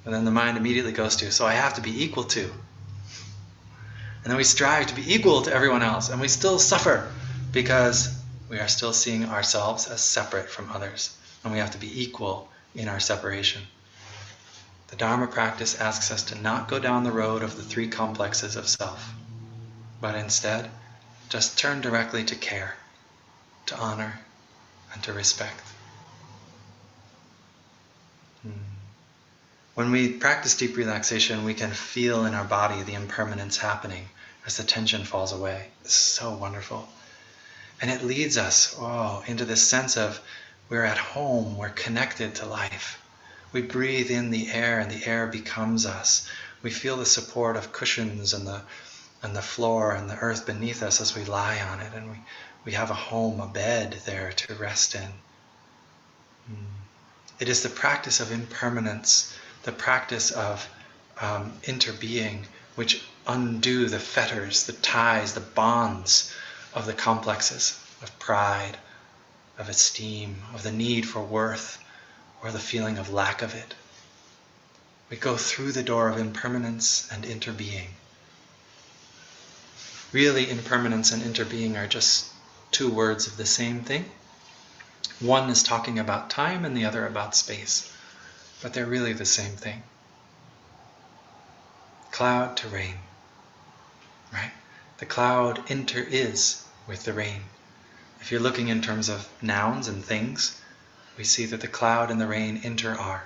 And then the mind immediately goes to, so I have to be equal to. And then we strive to be equal to everyone else, and we still suffer because we are still seeing ourselves as separate from others, and we have to be equal in our separation. The Dharma practice asks us to not go down the road of the three complexes of self, but instead just turn directly to care, to honor, and to respect. When we practice deep relaxation, we can feel in our body the impermanence happening as the tension falls away. It's so wonderful. And it leads us into this sense of we're at home, we're connected to life. We breathe in the air and the air becomes us. We feel the support of cushions and the floor and the earth beneath us as we lie on it, and we have a home, a bed there to rest in. It is the practice of impermanence, the practice of interbeing, which undo the fetters, the ties, the bonds of the complexes of pride, of esteem, of the need for worth, or the feeling of lack of it. We go through the door of impermanence and interbeing. Really, impermanence and interbeing are just two words of the same thing. One is talking about time and the other about space, but they're really the same thing. Cloud to rain, right? The cloud is with the rain. If you're looking in terms of nouns and things, we see that the cloud and the rain inter-are.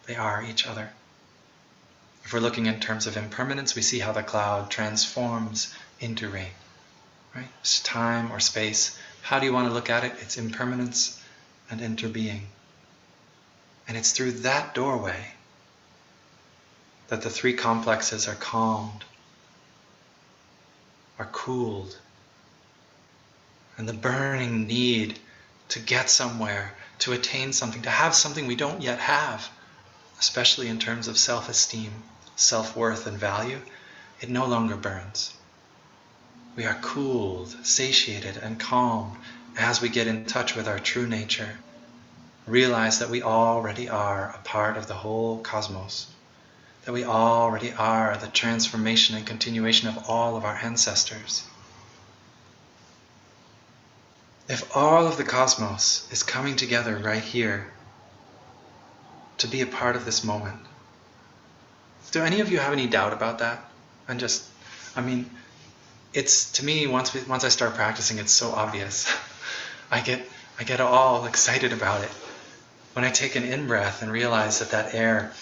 They are each other. If we're looking in terms of impermanence, we see how the cloud transforms into rain. Right? It's time or space. How do you want to look at it? It's impermanence and interbeing. And it's through that doorway that the three complexes are calmed, are cooled, and the burning need to get somewhere, to attain something, to have something we don't yet have, especially in terms of self-esteem, self-worth, and value, it no longer burns. We are cooled, satiated, and calmed as we get in touch with our true nature. Realize that we already are a part of the whole cosmos, that we already are the transformation and continuation of all of our ancestors. If all of the cosmos is coming together right here to be a part of this moment, do any of you have any doubt about that? It's, to me, once I start practicing, it's so obvious. I get all excited about it. When I take an in-breath and realize that that air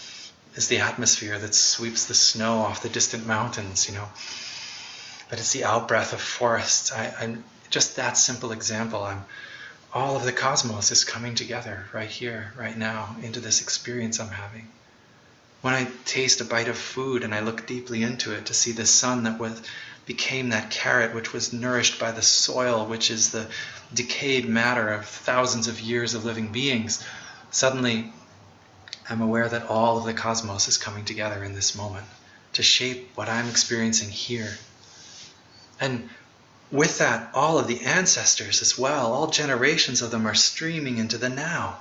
is the atmosphere that sweeps the snow off the distant mountains, that it's the out-breath of forests. I'm just that simple example. All of the cosmos is coming together right here, right now, into this experience I'm having. When I taste a bite of food and I look deeply into it to see the sun that became that carrot which was nourished by the soil, which is the decayed matter of thousands of years of living beings, suddenly I'm aware that all of the cosmos is coming together in this moment to shape what I'm experiencing here. And with that, all of the ancestors as well, all generations of them are streaming into the now.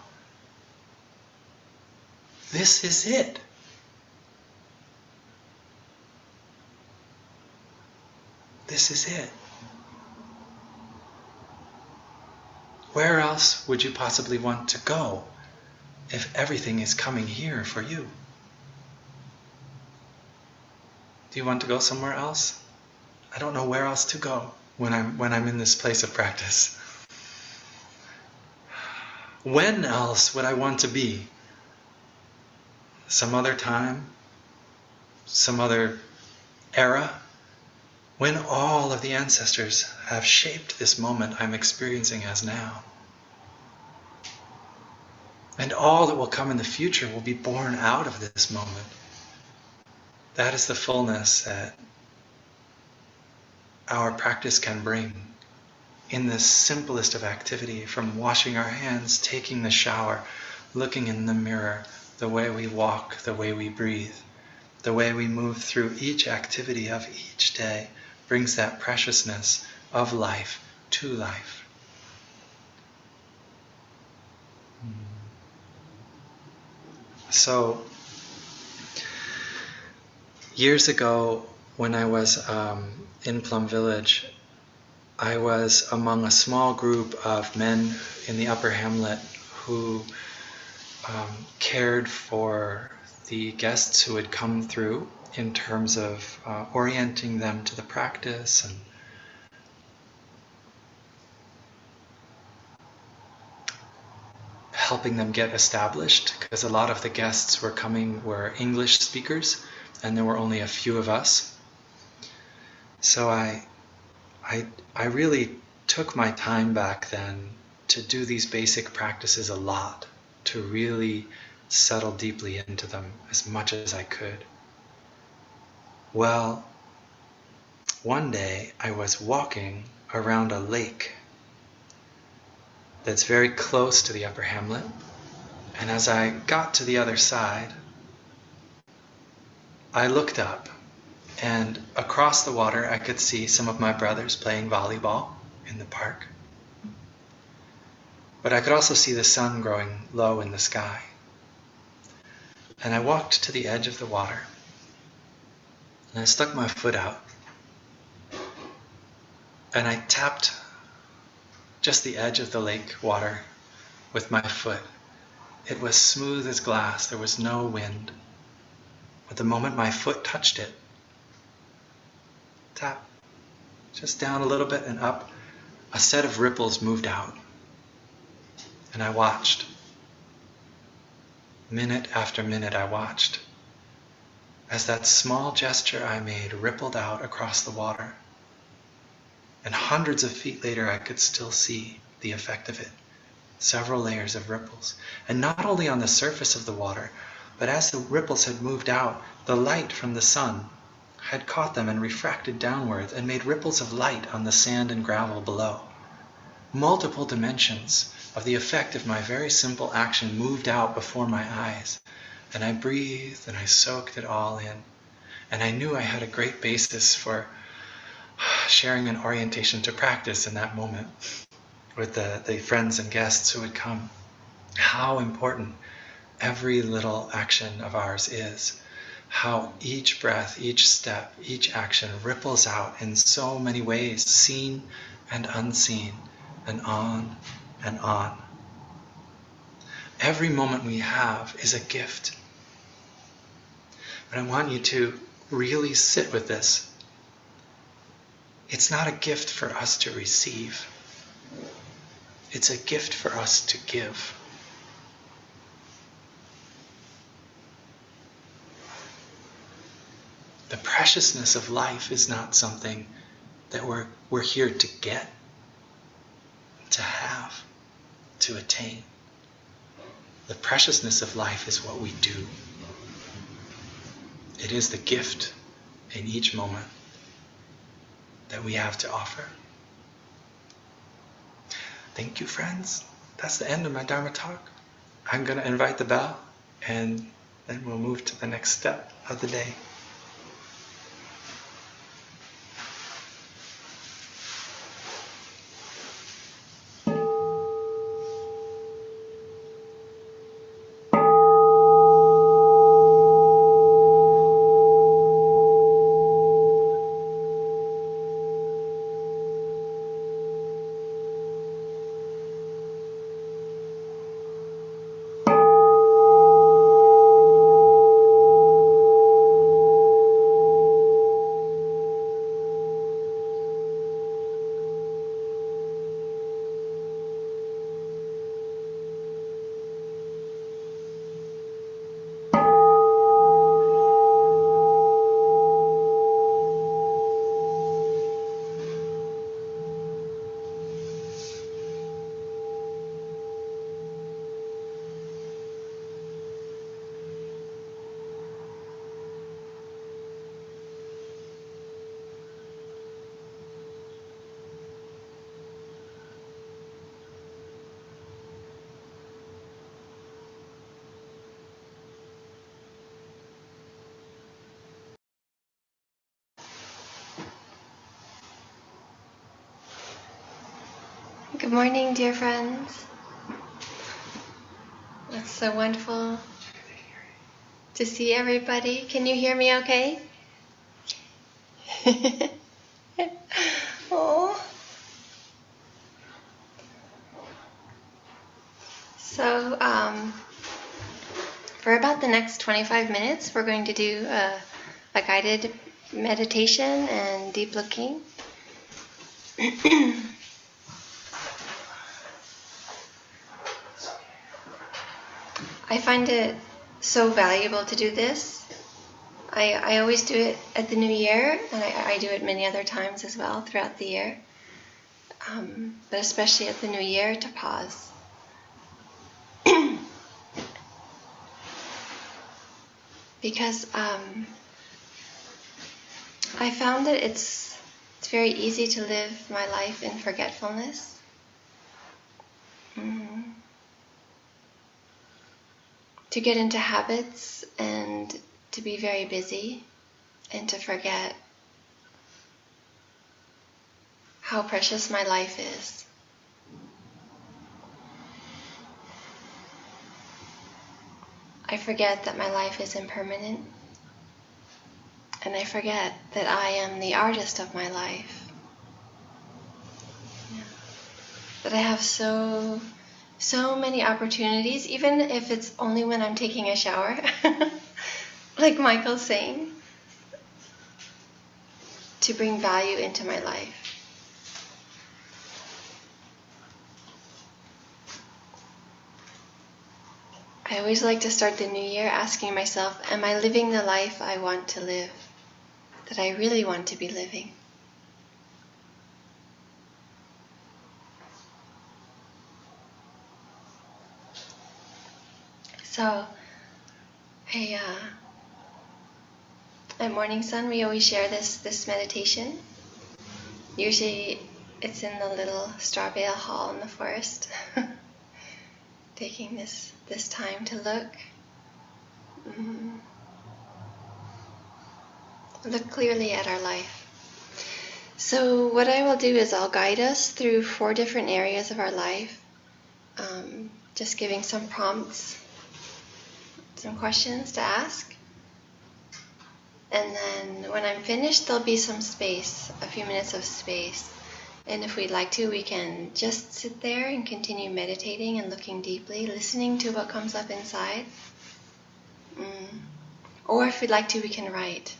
This is it. This is it. Where else would you possibly want to go if everything is coming here for you? Do you want to go somewhere else? I don't know where else to go when I'm in this place of practice. When else would I want to be? Some other time? Some other era? When all of the ancestors have shaped this moment I'm experiencing as now. And all that will come in the future will be born out of this moment. That is the fullness that our practice can bring in the simplest of activity, from washing our hands, taking the shower, looking in the mirror, the way we walk, the way we breathe, the way we move through each activity of each day brings that preciousness of life to life. So, years ago, when I was in Plum Village, I was among a small group of men in the upper hamlet who cared for the guests who had come through in terms of orienting them to the practice and helping them get established, because a lot of the guests were English speakers and there were only a few of us. So I really took my time back then to do these basic practices a lot, to really settle deeply into them as much as I could. Well, one day I was walking around a lake that's very close to the upper hamlet, and as I got to the other side, I looked up, and across the water I could see some of my brothers playing volleyball in the park. But I could also see the sun growing low in the sky. And I walked to the edge of the water, and I stuck my foot out, and I tapped just the edge of the lake water with my foot. It was smooth as glass, there was no wind. But the moment my foot touched it, tap, just down a little bit and up, a set of ripples moved out. And I watched. Minute after minute I watched as that small gesture I made rippled out across the water. And hundreds of feet later I could still see the effect of it. Several layers of ripples. And not only on the surface of the water, but as the ripples had moved out, the light from the sun had caught them and refracted downwards and made ripples of light on the sand and gravel below. Multiple dimensions of the effect of my very simple action moved out before my eyes, and I breathed and I soaked it all in. And I knew I had a great basis for sharing an orientation to practice in that moment with the friends and guests who would come. How important every little action of ours is. How each breath, each step, each action ripples out in so many ways, seen and unseen, and on and on. Every moment we have is a gift. But I want you to really sit with this. It's not a gift for us to receive. It's a gift for us to give. The preciousness of life is not something that we're here to get, to have, to attain. The preciousness of life is what we do. It is the gift in each moment that we have to offer. Thank you, friends. That's the end of my Dharma talk. I'm going to invite the bell, and then we'll move to the next step of the day. Good morning, dear friends. It's so wonderful to see everybody. Can you hear me okay? Oh. So, for about the next 25 minutes, we're going to do a guided meditation and deep looking. I find it so valuable to do this. I always do it at the new year, and I do it many other times as well throughout the year. But especially at the new year, to pause. Because I found that it's very easy to live my life in forgetfulness. To get into habits and to be very busy and to forget how precious my life is. I forget that my life is impermanent, and I forget that I am the artist of my life. Yeah. That I have so many opportunities, even if it's only when I'm taking a shower, like Michael's saying, to bring value into my life. I always like to start the new year asking myself, am I living the life I want to live, that I really want to be living? So, at MorningSun, we always share this meditation. Usually, it's in the little straw bale hall in the forest. Taking this time to look clearly at our life. So what I will do is I'll guide us through 4 different areas of our life, just giving some prompts, some questions to ask. And then when I'm finished, there'll be some space, a few minutes of space. And if we'd like to, we can just sit there and continue meditating and looking deeply, listening to what comes up inside. Or if we'd like to, we can write.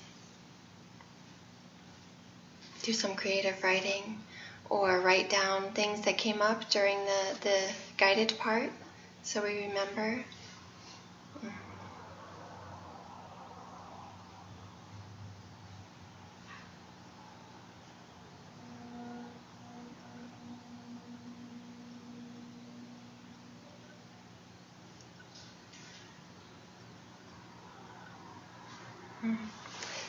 Do some creative writing, or write down things that came up during the guided part, so we remember.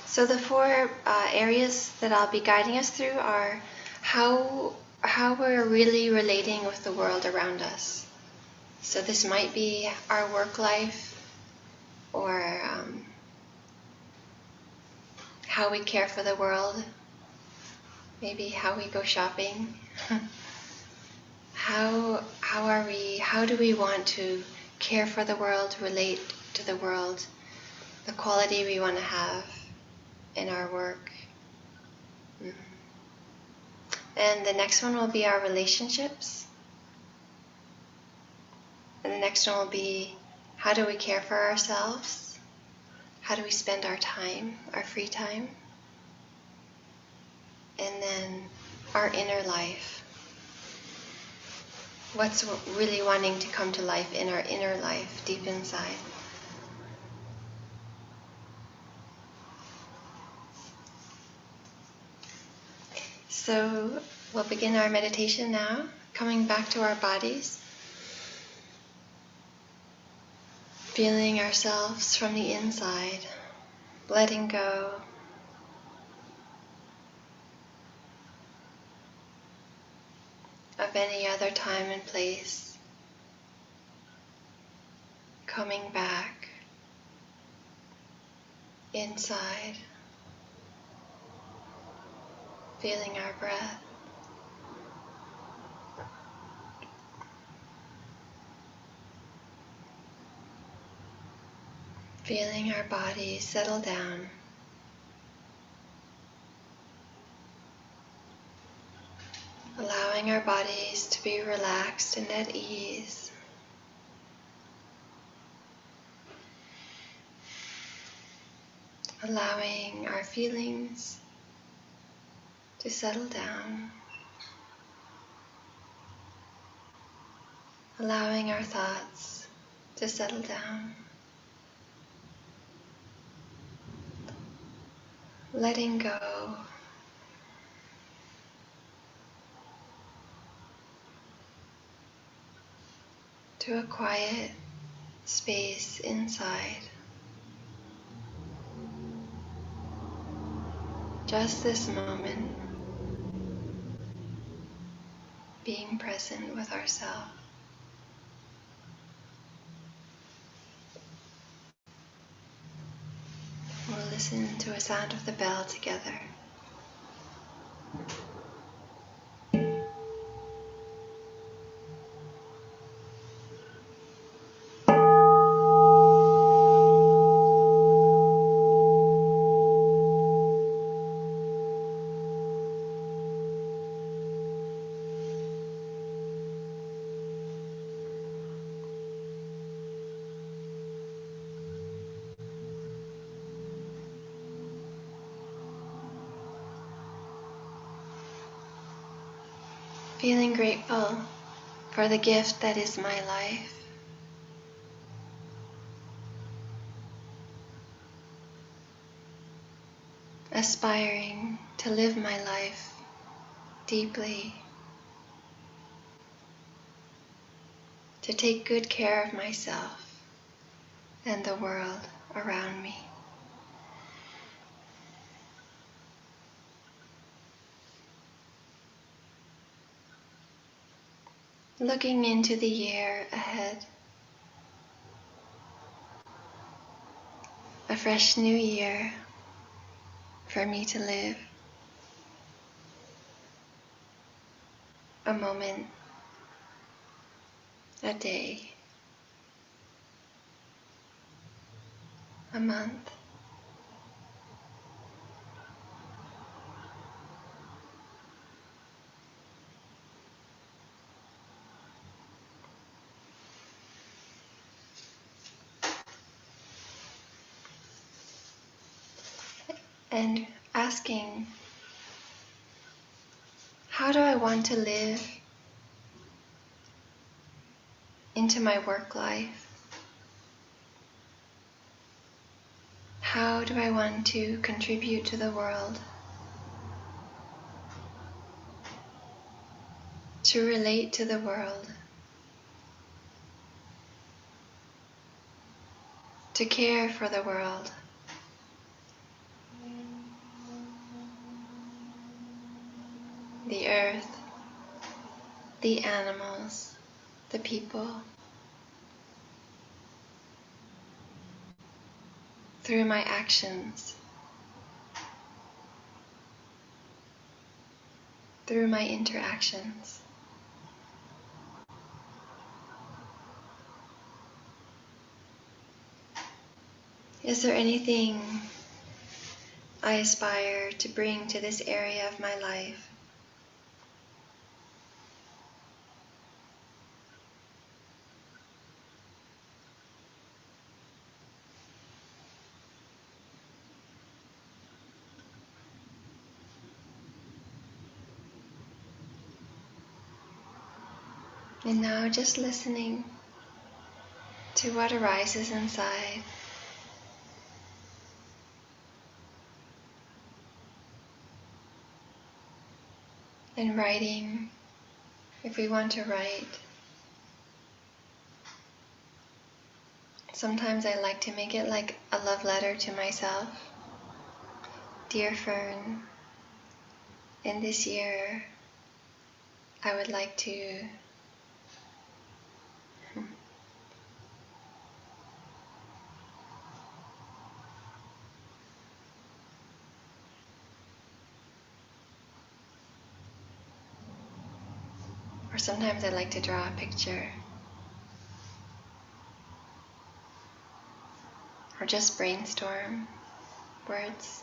So the 4 areas that I'll be guiding us through are how we're really relating with the world around us. So this might be our work life, or how we care for the world, maybe how we go shopping. How do we want to care for the world, relate to the world, the quality we want to have in our work. And the next one will be our relationships. And the next one will be, how do we care for ourselves? How do we spend our time, our free time? And then our inner life. What's really wanting to come to life in our inner life, deep inside. So we'll begin our meditation now, coming back to our bodies. Feeling ourselves from the inside, letting go. Of any other time and place. Coming back inside. Feeling our breath. Feeling our body settle down. Allowing our bodies to be relaxed and at ease. Allowing our feelings to settle down. Allowing our thoughts to settle down. Letting go. To a quiet space inside. Just this moment, being present with ourselves. We'll listen to a sound of the bell together. Feeling grateful for the gift that is my life. aspiring to live my life deeply, to take good care of myself and the world around me. Looking into the year ahead, a fresh new year for me to live, a moment, a day, a month. And asking, how do I want to live into my work life? How do I want to contribute to the world? To relate to the world? To care for the world? The earth, the animals, the people, through my actions, through my interactions. Is there anything I aspire to bring to this area of my life? And now just listening to what arises inside. And writing, if we want to write. Sometimes I like to make it like a love letter to myself. Dear Fern, in this year, I would like to or sometimes I like to draw a picture. Or just brainstorm words.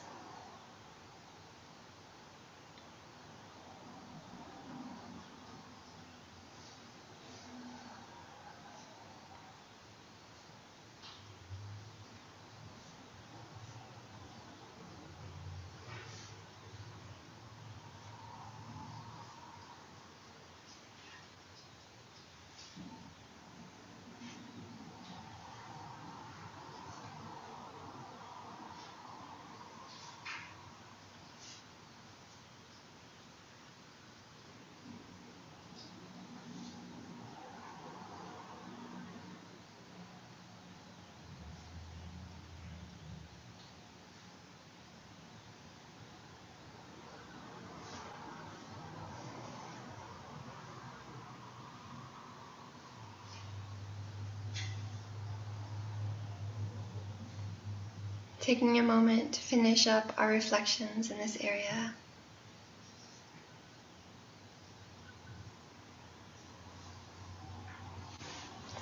Taking a moment to finish up our reflections in this area.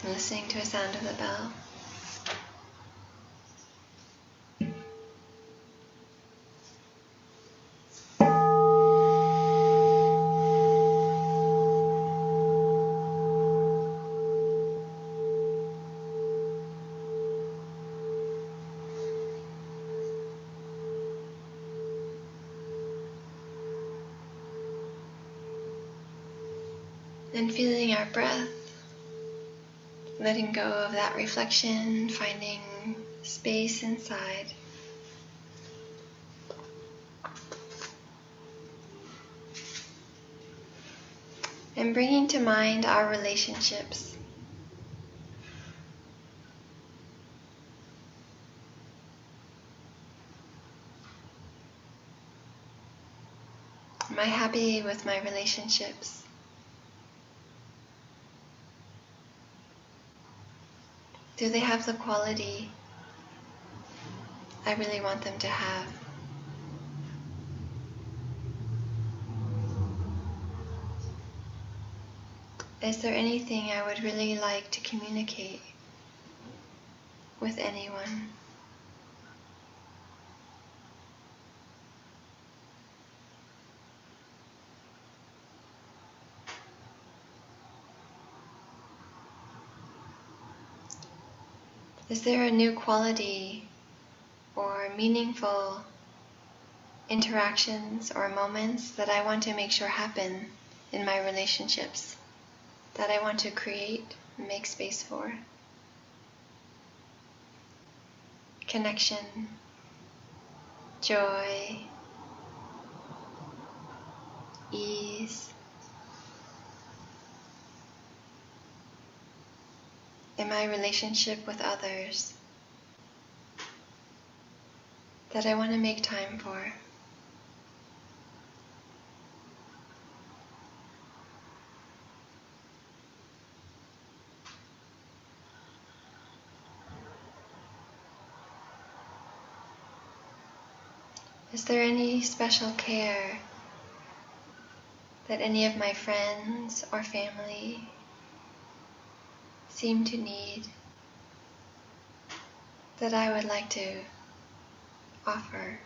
Listening to a sound of the bell. And feeling our breath, letting go of that reflection, finding space inside. and bringing to mind our relationships. Am I happy with my relationships? Do they have the quality I really want them to have? Is there anything I would really like to communicate with anyone? Is there a new quality or meaningful interactions or moments that I want to make sure happen in my relationships, that I want to create and make space for? Connection, joy, ease. In my relationship with others, that I want to make time for. Is there any special care that any of my friends or family seem to need that I would like to offer?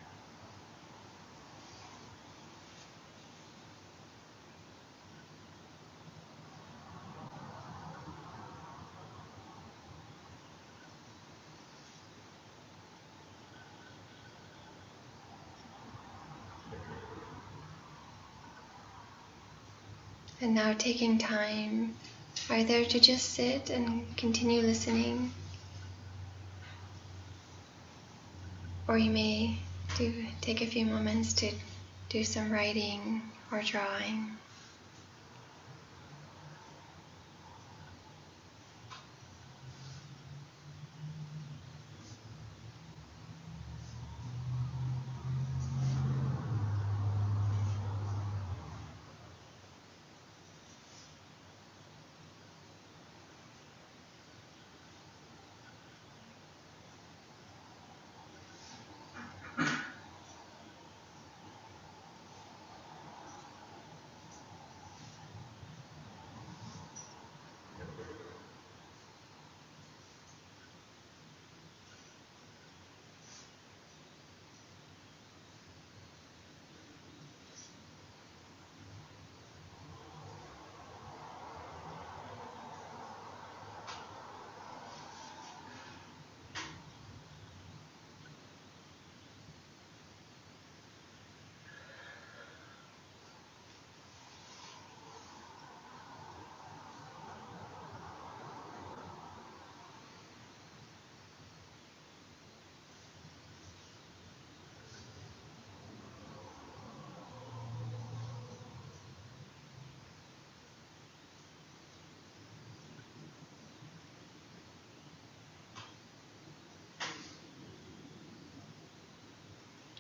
And now taking time either to just sit and continue listening, or you may take a few moments to do some writing or drawing.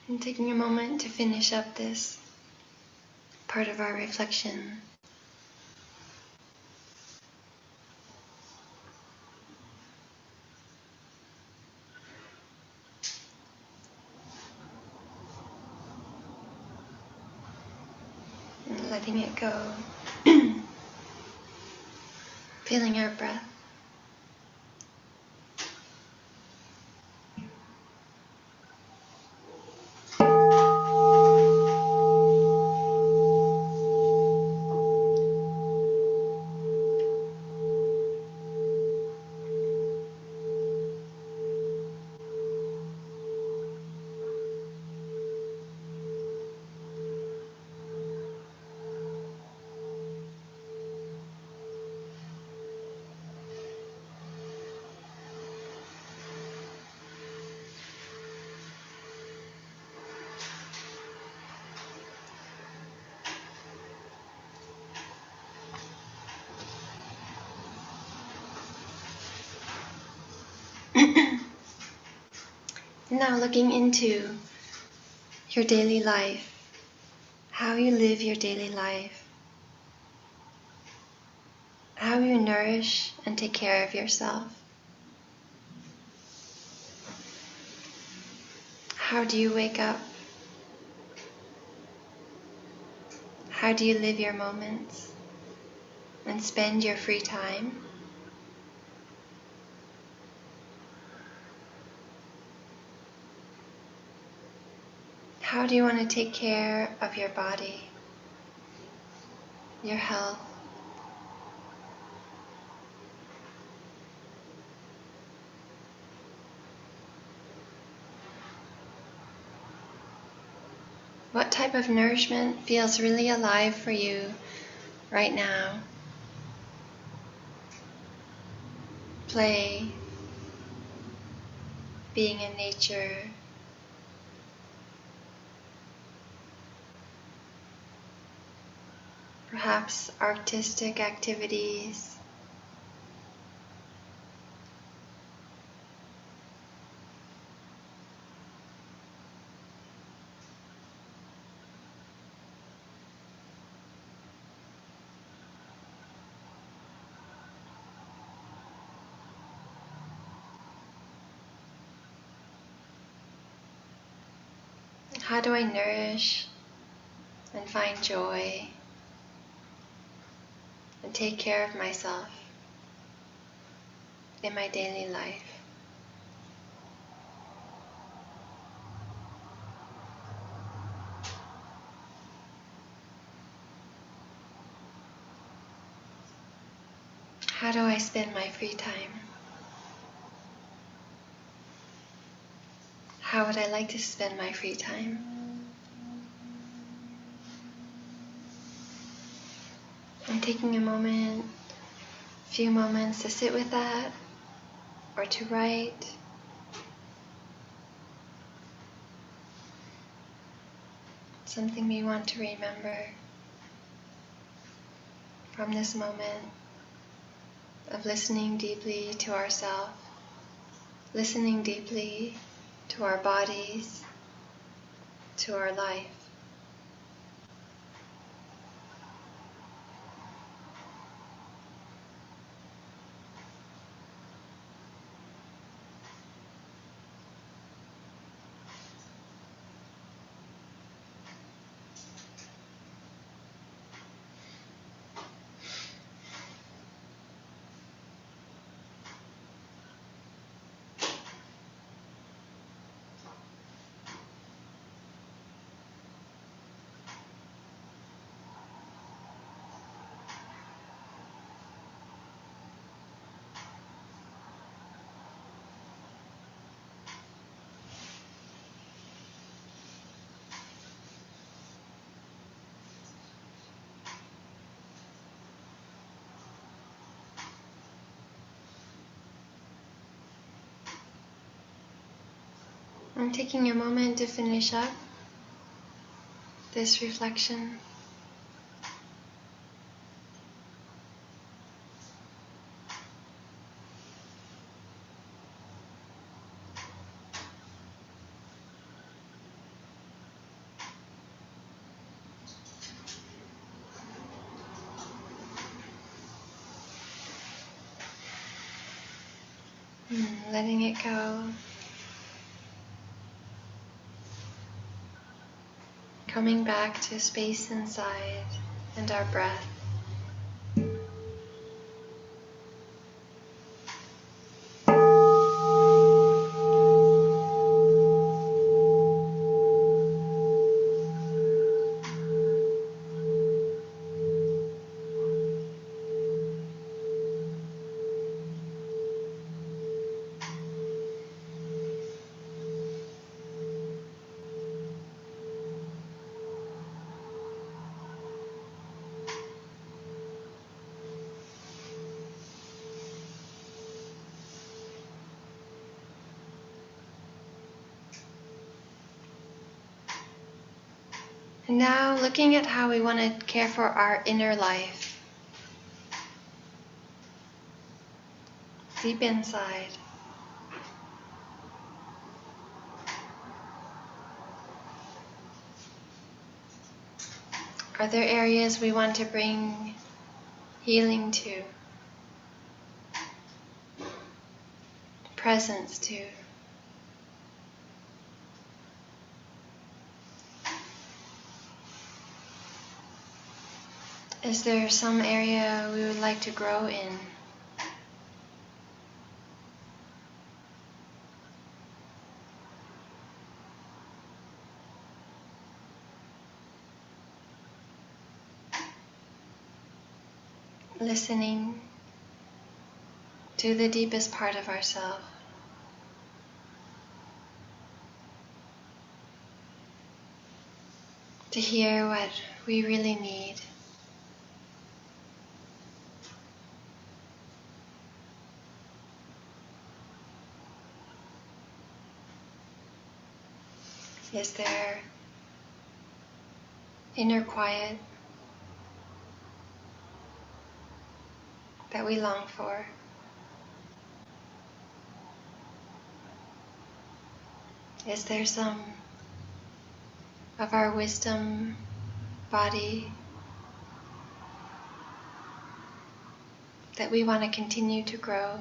And taking a moment to finish up this part of our reflection. And letting it go. Feeling our breath. Now looking into your daily life, how you live your daily life, how you nourish and take care of yourself. How do you wake up? How do you live your moments and spend your free time? How do you want to take care of your body, your health? What type of nourishment feels really alive for you right now? Play, being in nature, perhaps artistic activities, how do I nourish and find joy and take care of myself in my daily life? How do I spend my free time? How would I like to spend my free time? I'm taking a few moments to sit with that, or to write. Something we want to remember from this moment of listening deeply to ourselves, listening deeply to our bodies, to our life. I'm taking a moment to finish up this reflection. Letting it go. Coming back to space inside and our breath. And now looking at how we want to care for our inner life, deep inside. Are there areas we want to bring healing to, presence to? Is there some area we would like to grow in? Listening to the deepest part of ourselves. To hear what we really need. Is there inner quiet that we long for? Is there some of our wisdom body that we want to continue to grow?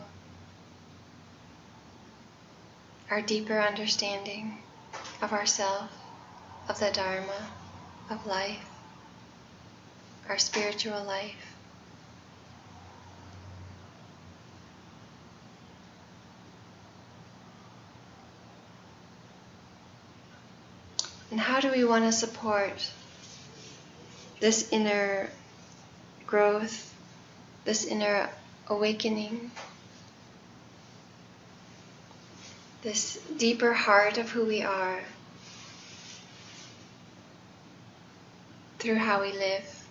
Our deeper understanding of ourself, of the Dharma, of life, our spiritual life. And how do we want to support this inner growth, this inner awakening, this deeper heart of who we are through how we live,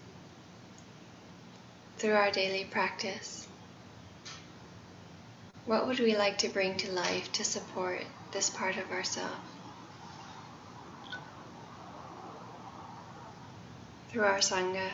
through our daily practice? What would we like to bring to life to support this part of ourselves? Through our Sangha.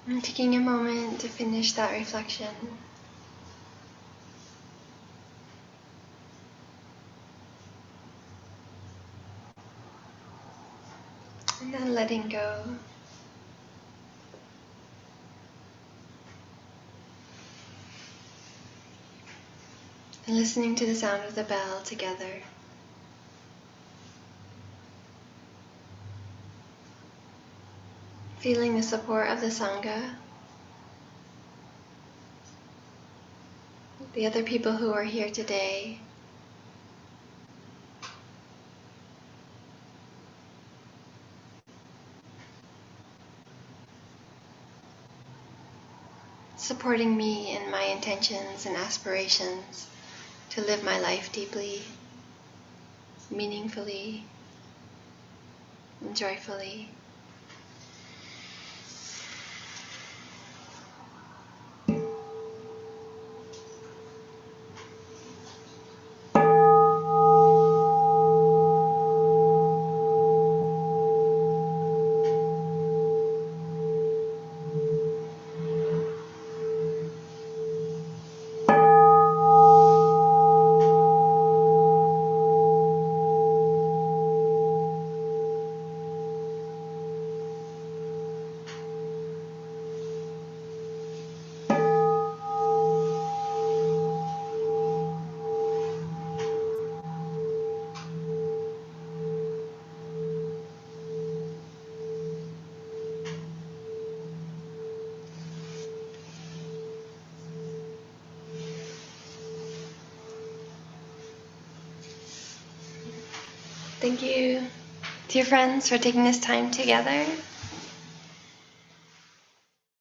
And taking a moment to finish that reflection. And then letting go. And listening to the sound of the bell together. Feeling the support of the Sangha, the other people who are here today. Supporting me in my intentions and aspirations to live my life deeply, meaningfully, and joyfully. Thank you, dear friends, for taking this time together